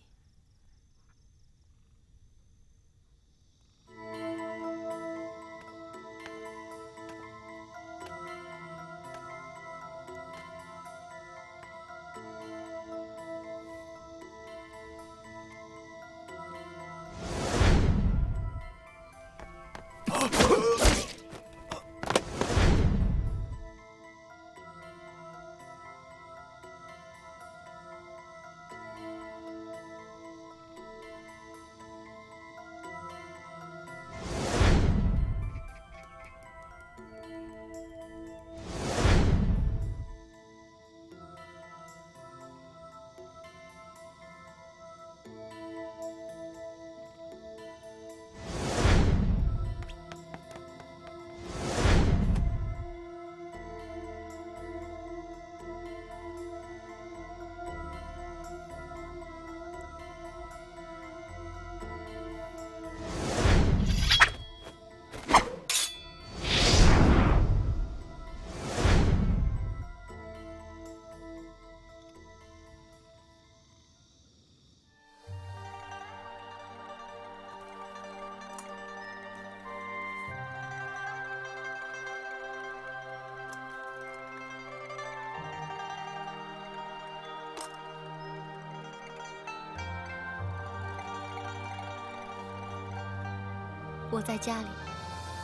我在家里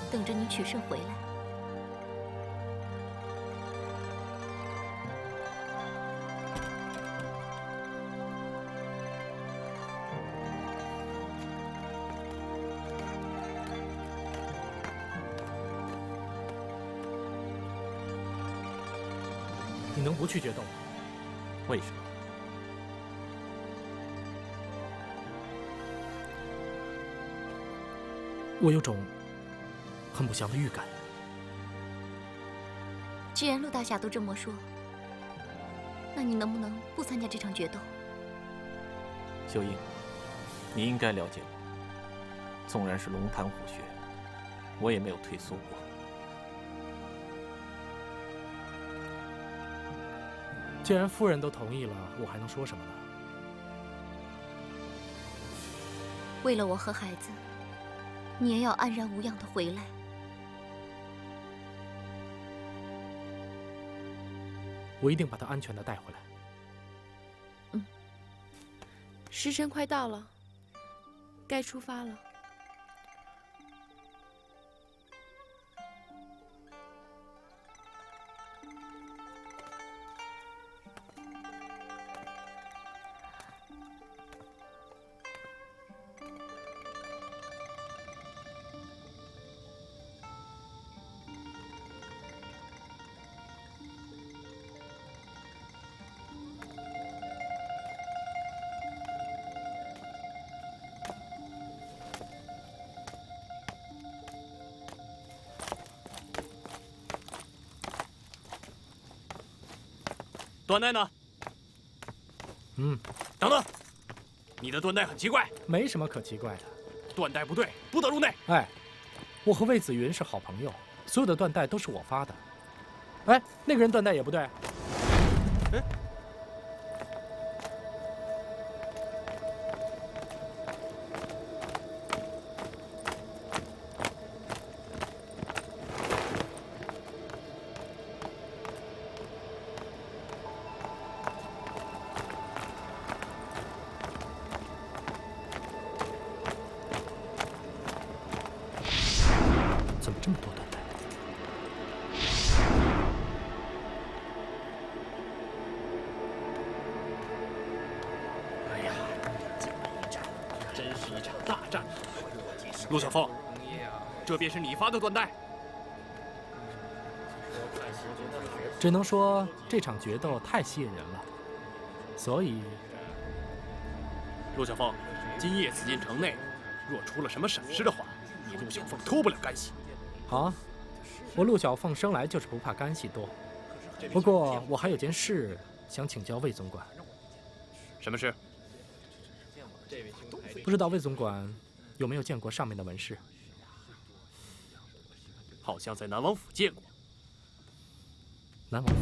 等着你取胜回来。你能不去决斗吗？为什么？我有种很不祥的预感。既然陆大侠都这么说，那你能不能不参加这场决斗？秀英，你应该了解我，纵然是龙潭虎穴，我也没有退缩过。既然夫人都同意了，我还能说什么呢？为了我和孩子，你也要安然无恙的回来。我一定把他安全的带回来。时辰快到了，该出发了。缎带呢？等等，你的缎带很奇怪。没什么可奇怪的。缎带不对，不得入内。哎，我和魏子云是好朋友，所有的缎带都是我发的。哎，那个人缎带也不对。哎。怎么这么多缎带？哎呀，这么一战，真是一场大战。陆小凤，这便是你发的缎带。只能说这场决斗太吸引人了，所以，陆小凤，今夜紫禁城内，若出了什么闪失的话，你陆小凤脱不了干系。好啊，我陆小凤生来就是不怕干系多。不过我还有件事想请教魏总管。什么事？不知道魏总管有没有见过上面的文士？好像在南王府见过。南王府。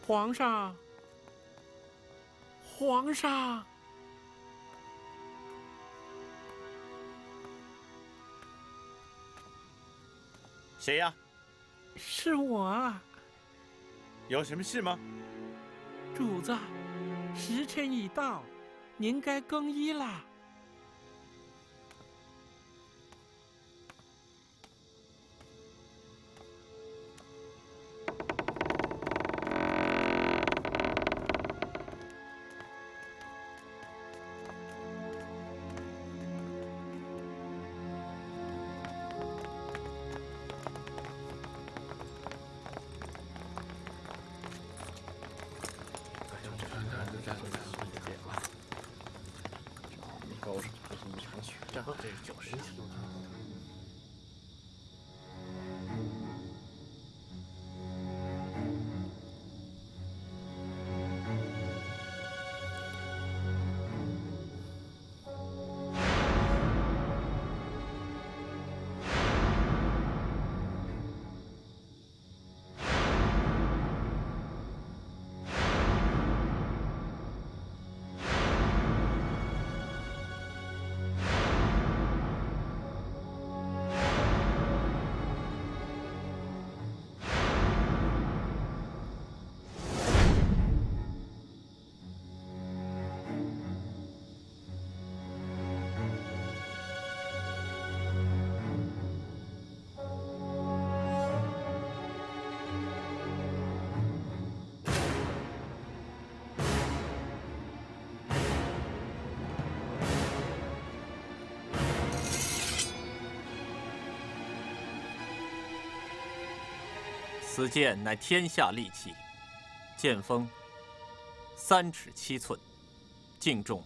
皇上，皇上，谁呀？是我啊。有什么事吗？主子，时辰已到，您该更衣啦。此剑乃天下利器，剑锋3尺7寸，净重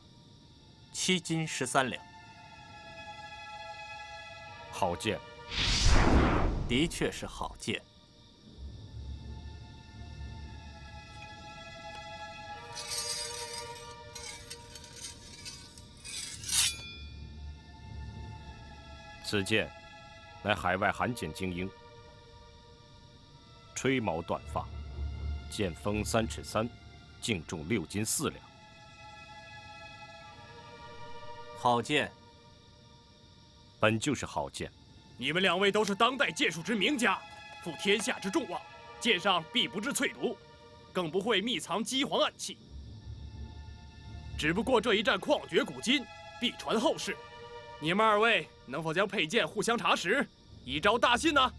7斤13两。好剑，的确是好剑。此剑乃海外罕见精英。吹毛短发，剑锋3尺3，净重6斤4两。好剑，本就是好剑。你们2位都是当代剑术之名家，负天下之众望，剑上必不致淬毒，更不会密藏机皇暗器。只不过这一战旷绝古今，必传后世。你们2位能否将佩剑互相查实，以昭大信呢？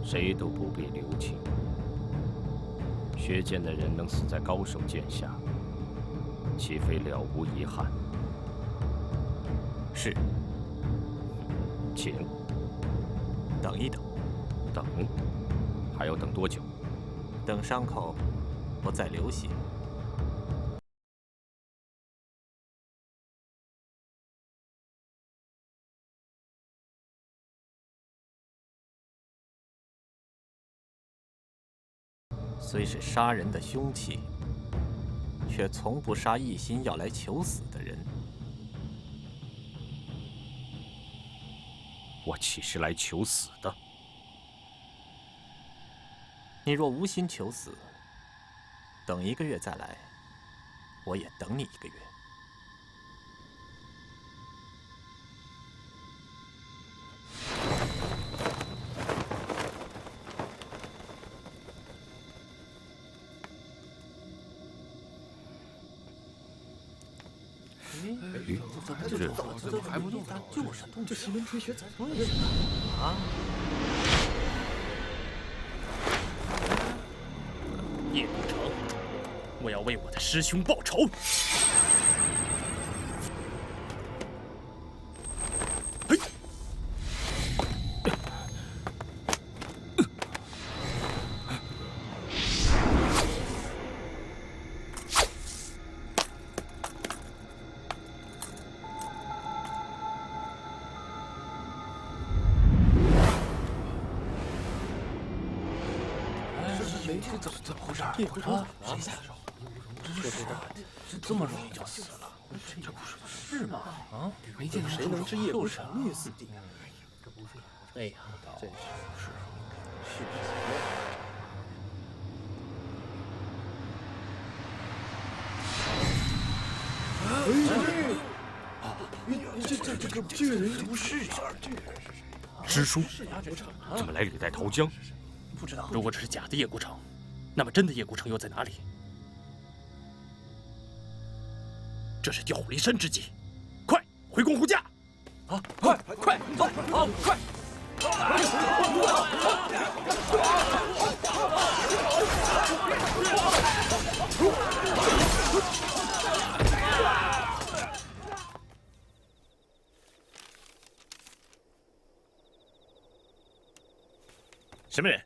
谁都不必留情。学剑的人能死在高手剑下，岂非了无遗憾？是。请。等一等。等？还要等多久？等伤口不再流血。虽是杀人的凶器，却从不杀一心要来求死的人。我岂是来求死的？你若无心求死，等1个月再来，我也等你1个月。怎么还不动？就是动，这西门吹雪怎么回事啊？叶孤城，我要为我的师兄报仇！怎么回事？叶孤城谁下的手？这么容易就死了？这不是吗？啊，没见谁能置叶孤城于死地。哎呀，真是。这个人不是呀？师叔，怎么来李代桃僵？不知道。如果这是假的叶孤城，那么真的叶孤城又在哪里？这是调虎离山之计，快回宫护驾！啊，快走！好，快！什么人？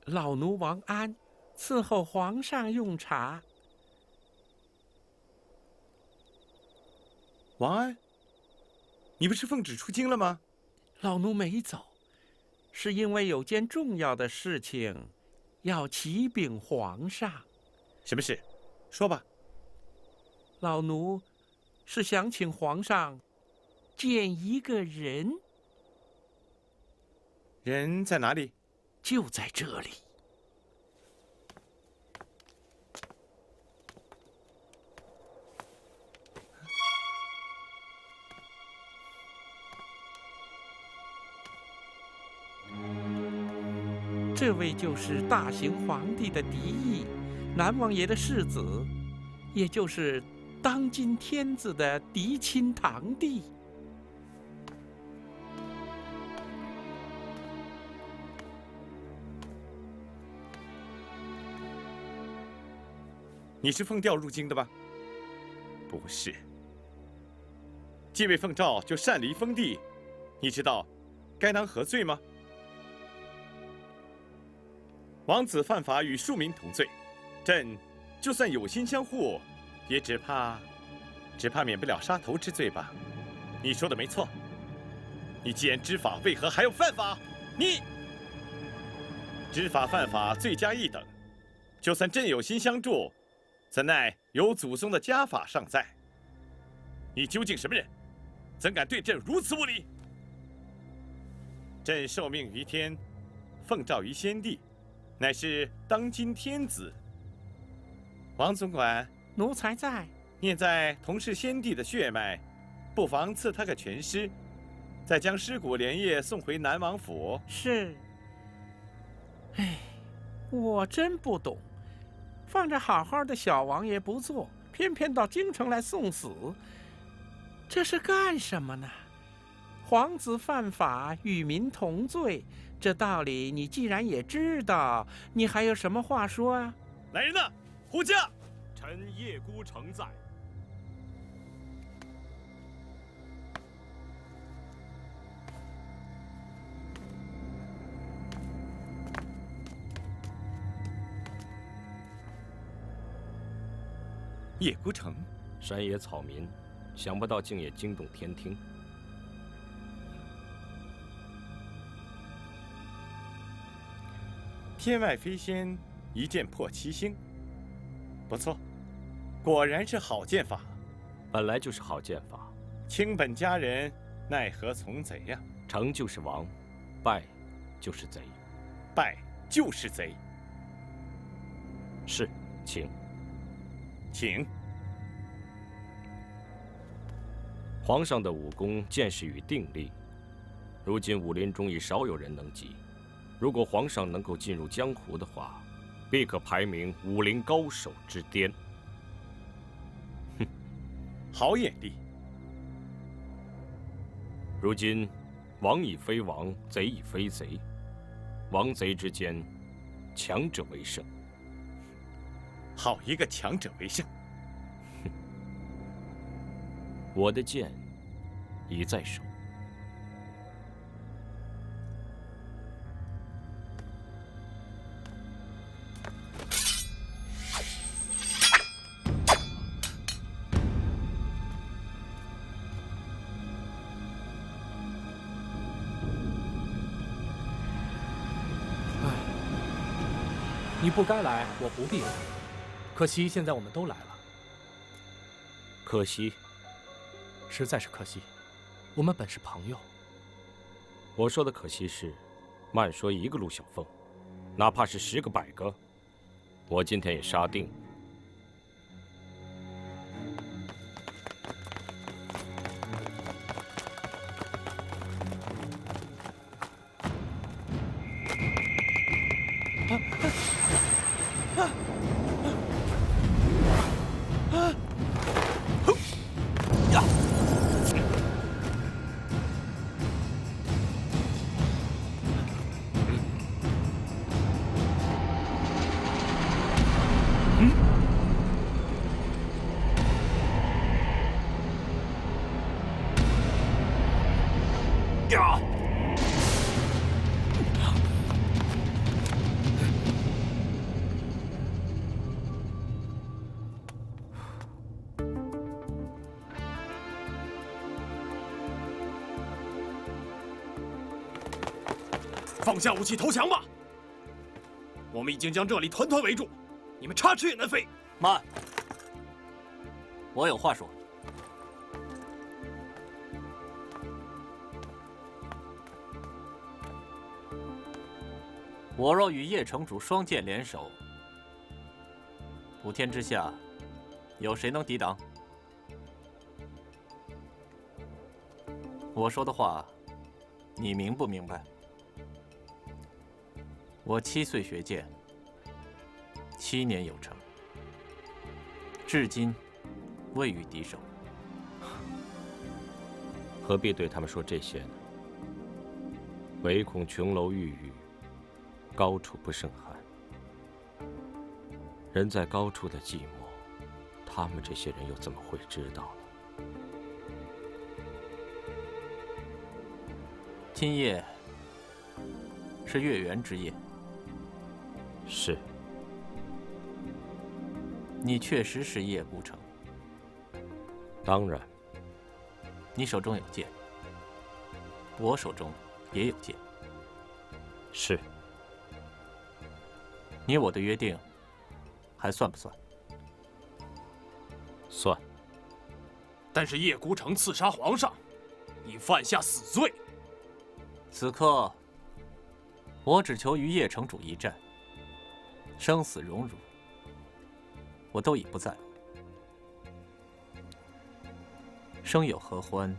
老奴王安，伺候皇上用茶。王安，你不是奉旨出京了吗？老奴没走，是因为有件重要的事情要启禀皇上。什么事？说吧。老奴是想请皇上见一个人。人在哪里？就在这里。这位就是大行皇帝的嫡裔，南王爷的世子，也就是当今天子的嫡亲堂弟。你是奉调入京的吧？不是。既未奉诏就擅离封地，你知道该当何罪吗？王子犯法与庶民同罪，朕就算有心相护，也只怕免不了杀头之罪吧。你说的没错。你既然知法，为何还要犯法？你知法犯法，罪加一等。就算朕有心相助，怎奈有祖宗的家法尚在。你究竟什么人？怎敢对朕如此无礼？朕受命于天，奉诏于先帝，乃是当今天子。王总管，奴才在。念在同是先帝的血脉，不妨赐他个全尸，再将尸骨连夜送回南王府。是。哎，我真不懂。放着好好的小王爷不做，偏偏到京城来送死，这是干什么呢？皇子犯法，与民同罪，这道理你既然也知道，你还有什么话说啊？来人呐，护驾！臣叶孤城在。叶孤城，山野草民，想不到竟也惊动天听。天外飞仙，一剑破七星。不错，果然是好剑法。本来就是好剑法。卿本佳人，奈何从贼呀？成就是王，败就是贼。败就是贼。是。请。请。皇上的武功见识与定力，如今武林中已少有人能及。如果皇上能够进入江湖的话，必可排名武林高手之巅。哼，好眼力。如今，王已非王，贼已非贼，王贼之间，强者为胜。好一个强者为胜！我的剑已在手。你不该来，我不必来。可惜现在我们都来了。可惜，实在是可惜。我们本是朋友。我说的可惜是，慢说一个陆小凤，哪怕是10个100个，我今天也杀定了。放下武器投降吧！我们已经将这里团团围住，你们插翅也难飞。慢，我有话说。我若与叶城主双剑联手，普天之下，有谁能抵挡？我说的话，你明不明白？我7岁学剑，7年有成，至今未遇敌手。何必对他们说这些呢？唯恐琼楼玉宇，高处不胜寒。人在高处的寂寞，他们这些人又怎么会知道呢？今夜是月圆之夜。是。你确实是叶孤城。当然。你手中有剑，我手中也有剑。是。你我的约定还算不算？算。但是叶孤城刺杀皇上，已犯下死罪。此刻，我只求与叶城主一战。生死荣辱，我都已不在乎。生有何欢，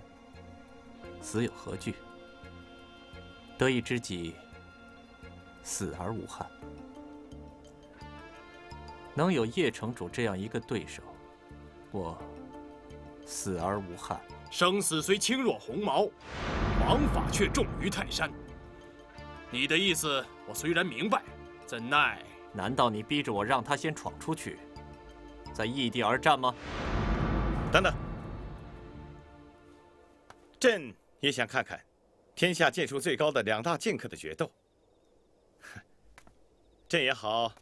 死有何惧？得一知己，死而无憾。能有叶城主这样一个对手，我死而无憾。生死虽轻若鸿毛，王法却重于泰山。你的意思我虽然明白，怎奈……难道你逼着我让他先闯出去，再异地而战吗？等等，朕也想看看天下剑术最高的2大剑客的决斗。朕也好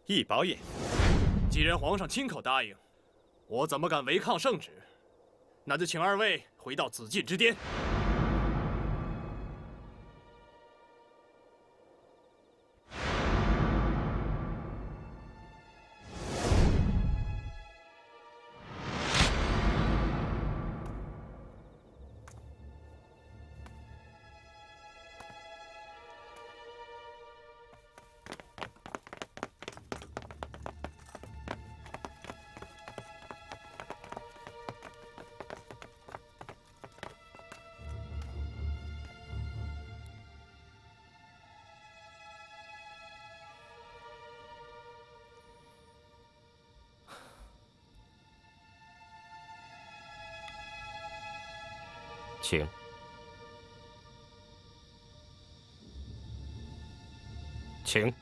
一饱眼。既然皇上亲口答应，我怎么敢违抗圣旨？那就请2位回到紫禁之巅。请。请。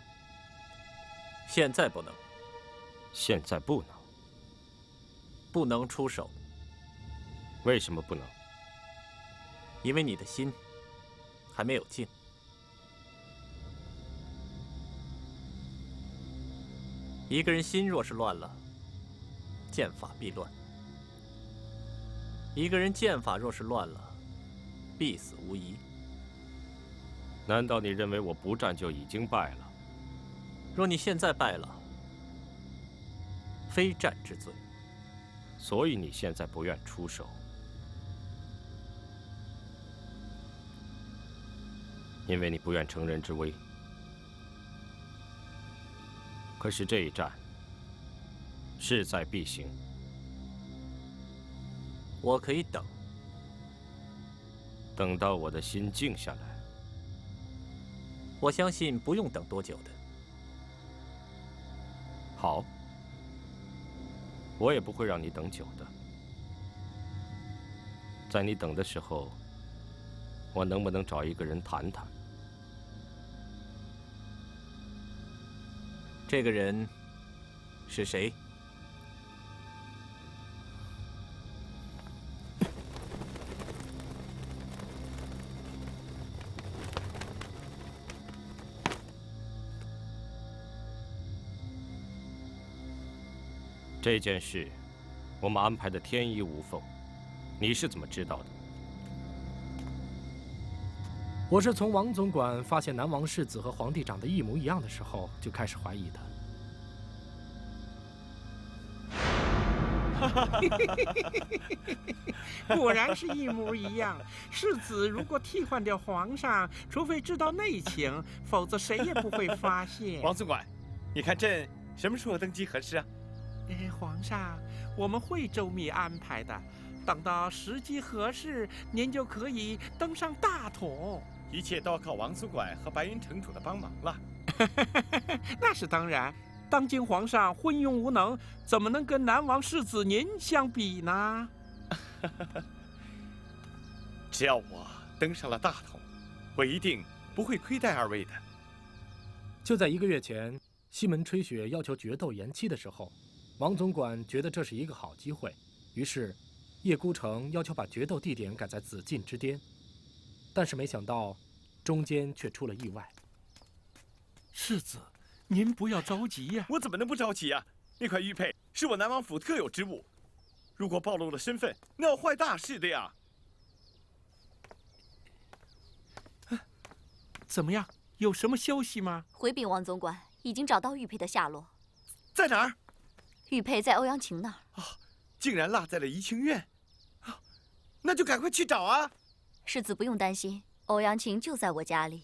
现在不能。现在不能。不能出手。为什么不能？因为你的心还没有静。一个人心若是乱了，剑法必乱；一个人剑法若是乱了，必死无疑。难道你认为我不战就已经败了？若你现在败了，非战之罪。所以你现在不愿出手，因为你不愿乘人之危。可是这一战势在必行，我可以等，等到我的心静下来。我相信不用等多久的。好，我也不会让你等久的。在你等的时候，我能不能找一个人谈谈？这个人是谁？这件事，我们安排的天衣无缝。你是怎么知道的？我是从王总管发现南王世子和皇帝长得一模一样的时候就开始怀疑的。果然是一模一样。世子如果替换掉皇上，除非知道内情，否则谁也不会发现。王总管，你看朕什么时候登基合适啊？皇上，我们会周密安排的。等到时机合适，您就可以登上大统。一切都要靠王总管和白云城主的帮忙了。那是当然。当今皇上昏庸无能，怎么能跟南王世子您相比呢？只要我登上了大统，我一定不会亏待二位的。就在1个月前，西门吹雪要求决斗延期的时候，王总管觉得这是一个好机会，于是叶孤城要求把决斗地点改在紫禁之巅，但是没想到中间却出了意外。世子，您不要着急呀！我怎么能不着急呀？那块玉佩是我南王府特有之物，如果暴露了身份，那要坏大事的呀！怎么样？有什么消息吗？回禀王总管，已经找到玉佩的下落。在哪儿？玉佩在欧阳晴那儿。竟然落在了怡清院。那就赶快去找啊！世子不用担心，欧阳晴就在我家里。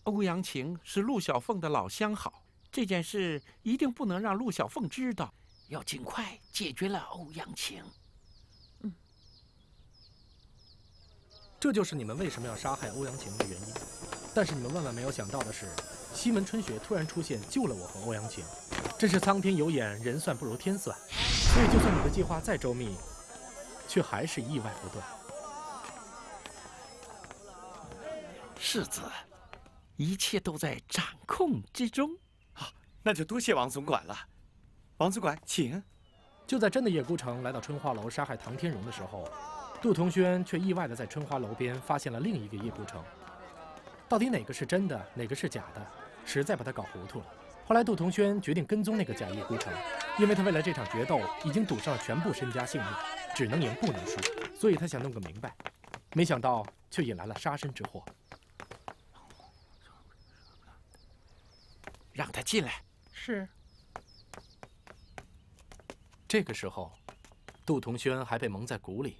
欧阳晴是陆小凤的老相好，这件事一定不能让陆小凤知道，要尽快解决了欧阳晴。这就是你们为什么要杀害欧阳晴的原因。但是你们万万没有想到的是，西门春雪突然出现，救了我和欧阳晴。真是苍天有眼，人算不如天算。所以，就算你的计划再周密，却还是意外不断。世子，一切都在掌控之中。那就多谢王总管了。王总管，请。就在真的叶孤城来到春花楼杀害唐天荣的时候，杜同轩却意外地在春花楼边发现了另一个叶孤城。到底哪个是真的，哪个是假的，实在把他搞糊涂了。后来杜同轩决定跟踪那个假叶孤城，因为他为了这场决斗已经赌上了全部身家性命，只能赢不能输，所以他想弄个明白。没想到却引来了杀身之祸。让他进来。是。这个时候，杜同轩还被蒙在鼓里。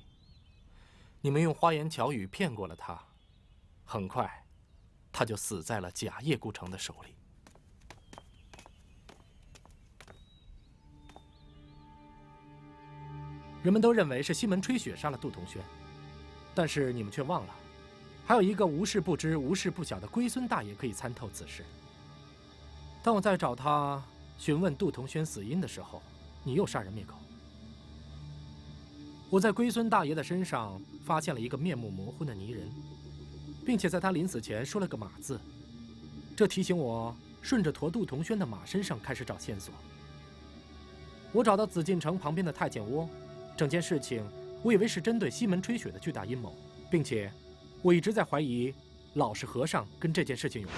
你们用花言巧语骗过了他，很快，他就死在了假叶孤城的手里。人们都认为是西门吹雪杀了杜同轩，但是你们却忘了，还有一个无事不知、无事不晓的龟孙大爷可以参透此事。当我在找他询问杜同轩死因的时候，你又杀人灭口。我在龟孙大爷的身上发现了一个面目模糊的泥人，并且在他临死前说了个马字，这提醒我顺着驼杜同轩的马身上开始找线索。我找到紫禁城旁边的太监窝，整件事情我以为是针对西门吹雪的巨大阴谋，并且我一直在怀疑老实和尚跟这件事情有关，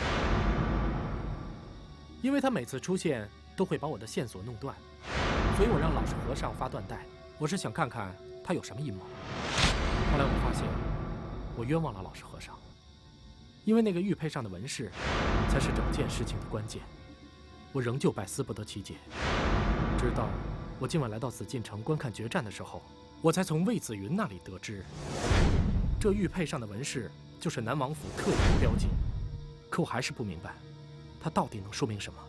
因为他每次出现都会把我的线索弄断，所以我让老实和尚发断带，我是想看看他有什么阴谋。后来我发现我冤枉了老实和尚，因为那个玉佩上的纹饰才是整件事情的关键，我仍旧百思不得其解。直到我今晚来到紫禁城观看决战的时候，我才从魏子云那里得知，这玉佩上的纹饰就是南王府特有的标记。可我还是不明白，它到底能说明什么。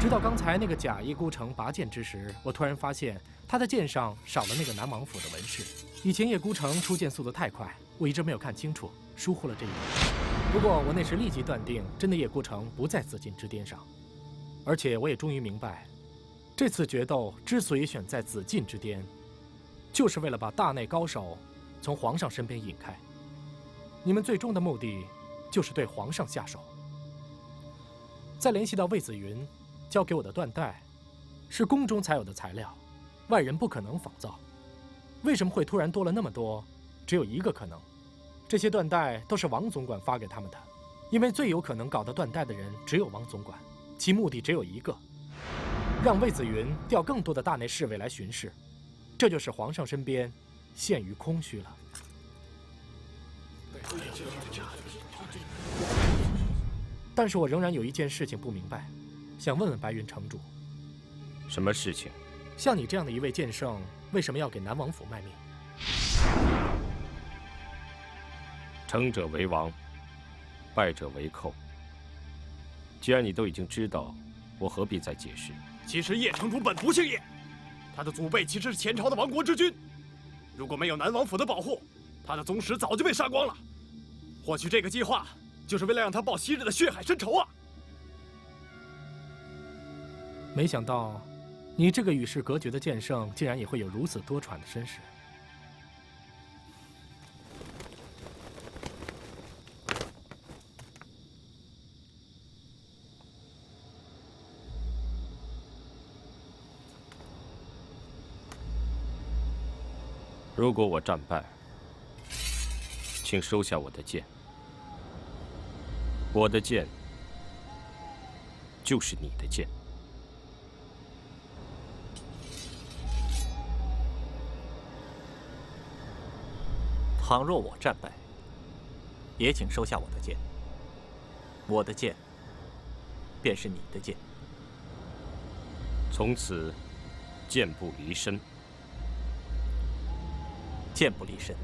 直到刚才那个假叶孤城拔剑之时，我突然发现他的剑上少了那个南王府的纹饰。以前叶孤城出剑速度太快，我一直没有看清楚，疏忽了这一点。不过我那时立即断定，真的叶孤城不在紫禁之巅上，而且我也终于明白，这次决斗之所以选在紫禁之巅，就是为了把大内高手从皇上身边引开。你们最终的目的就是对皇上下手。再联系到魏子云交给我的缎带，是宫中才有的材料，外人不可能仿造。为什么会突然多了那么多？只有一个可能，这些缎带都是王总管发给他们的，因为最有可能搞到缎带的人只有王总管，其目的只有一个，让魏子云调更多的大内侍卫来巡视，这就使皇上身边陷于空虚了。但是我仍然有一件事情不明白，想问问白云城主。什么事情？像你这样的一位剑圣，为什么要给南王府卖命？成者为王，败者为寇。既然你都已经知道，我何必再解释？其实叶城主本不姓叶，他的祖辈其实是前朝的亡国之君。如果没有南王府的保护，他的宗室早就被杀光了。或许这个计划就是为了让他报昔日的血海深仇啊！没想到，你这个与世隔绝的剑圣，竟然也会有如此多舛的身世。如果我战败，请收下我的剑。我的剑就是你的剑。倘若我战败，也请收下我的剑。我的剑便是你的剑。从此，剑不离身。剑不离身。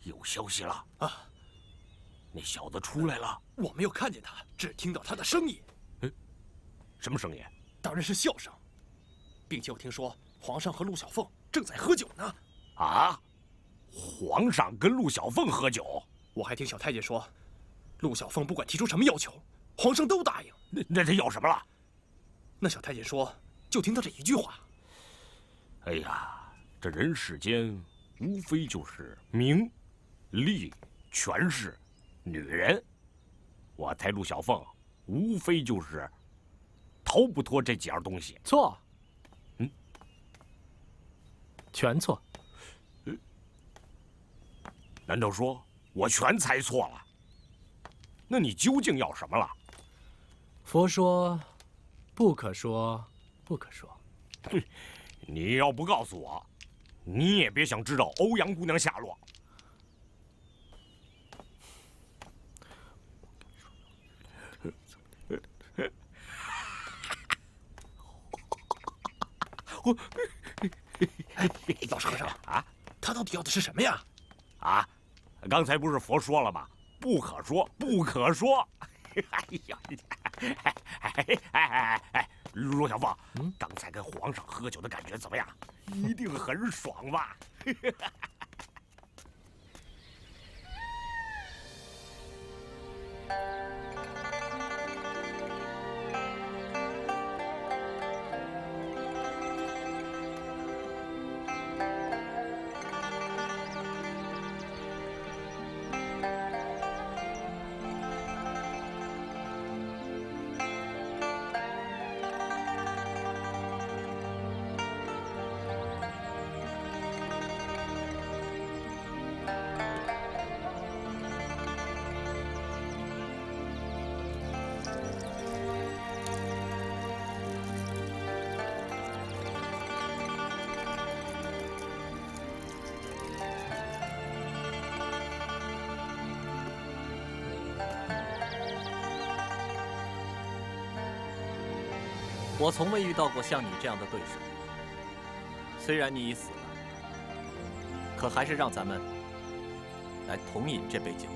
有消息了啊！那小子出来了。我没有看见他，只听到他的声音。什么声音？当然是笑声，并且我听说皇上和陆小凤正在喝酒呢。啊！皇上跟陆小凤喝酒？我还听小太监说，陆小凤不管提出什么要求，皇上都答应。那他要什么了？那小太监说，就听到这一句话。哎呀，这人世间无非就是名、利、权势、女人。我猜陆小凤无非就是逃不脱这几样东西。错。全错。难道说我全猜错了？那你究竟要什么了？佛说，不可说，不可说。哼，你要不告诉我，你也别想知道欧阳姑娘下落。老实和尚啊，他到底要的是什么呀？啊，刚才不是佛说了吗？不可说，不可说。哎呀，陆小凤，刚才跟皇上喝酒的感觉怎么样？一定很爽吧？我从未遇到过像你这样的对手。虽然你已死了，可还是让咱们来同饮这杯酒。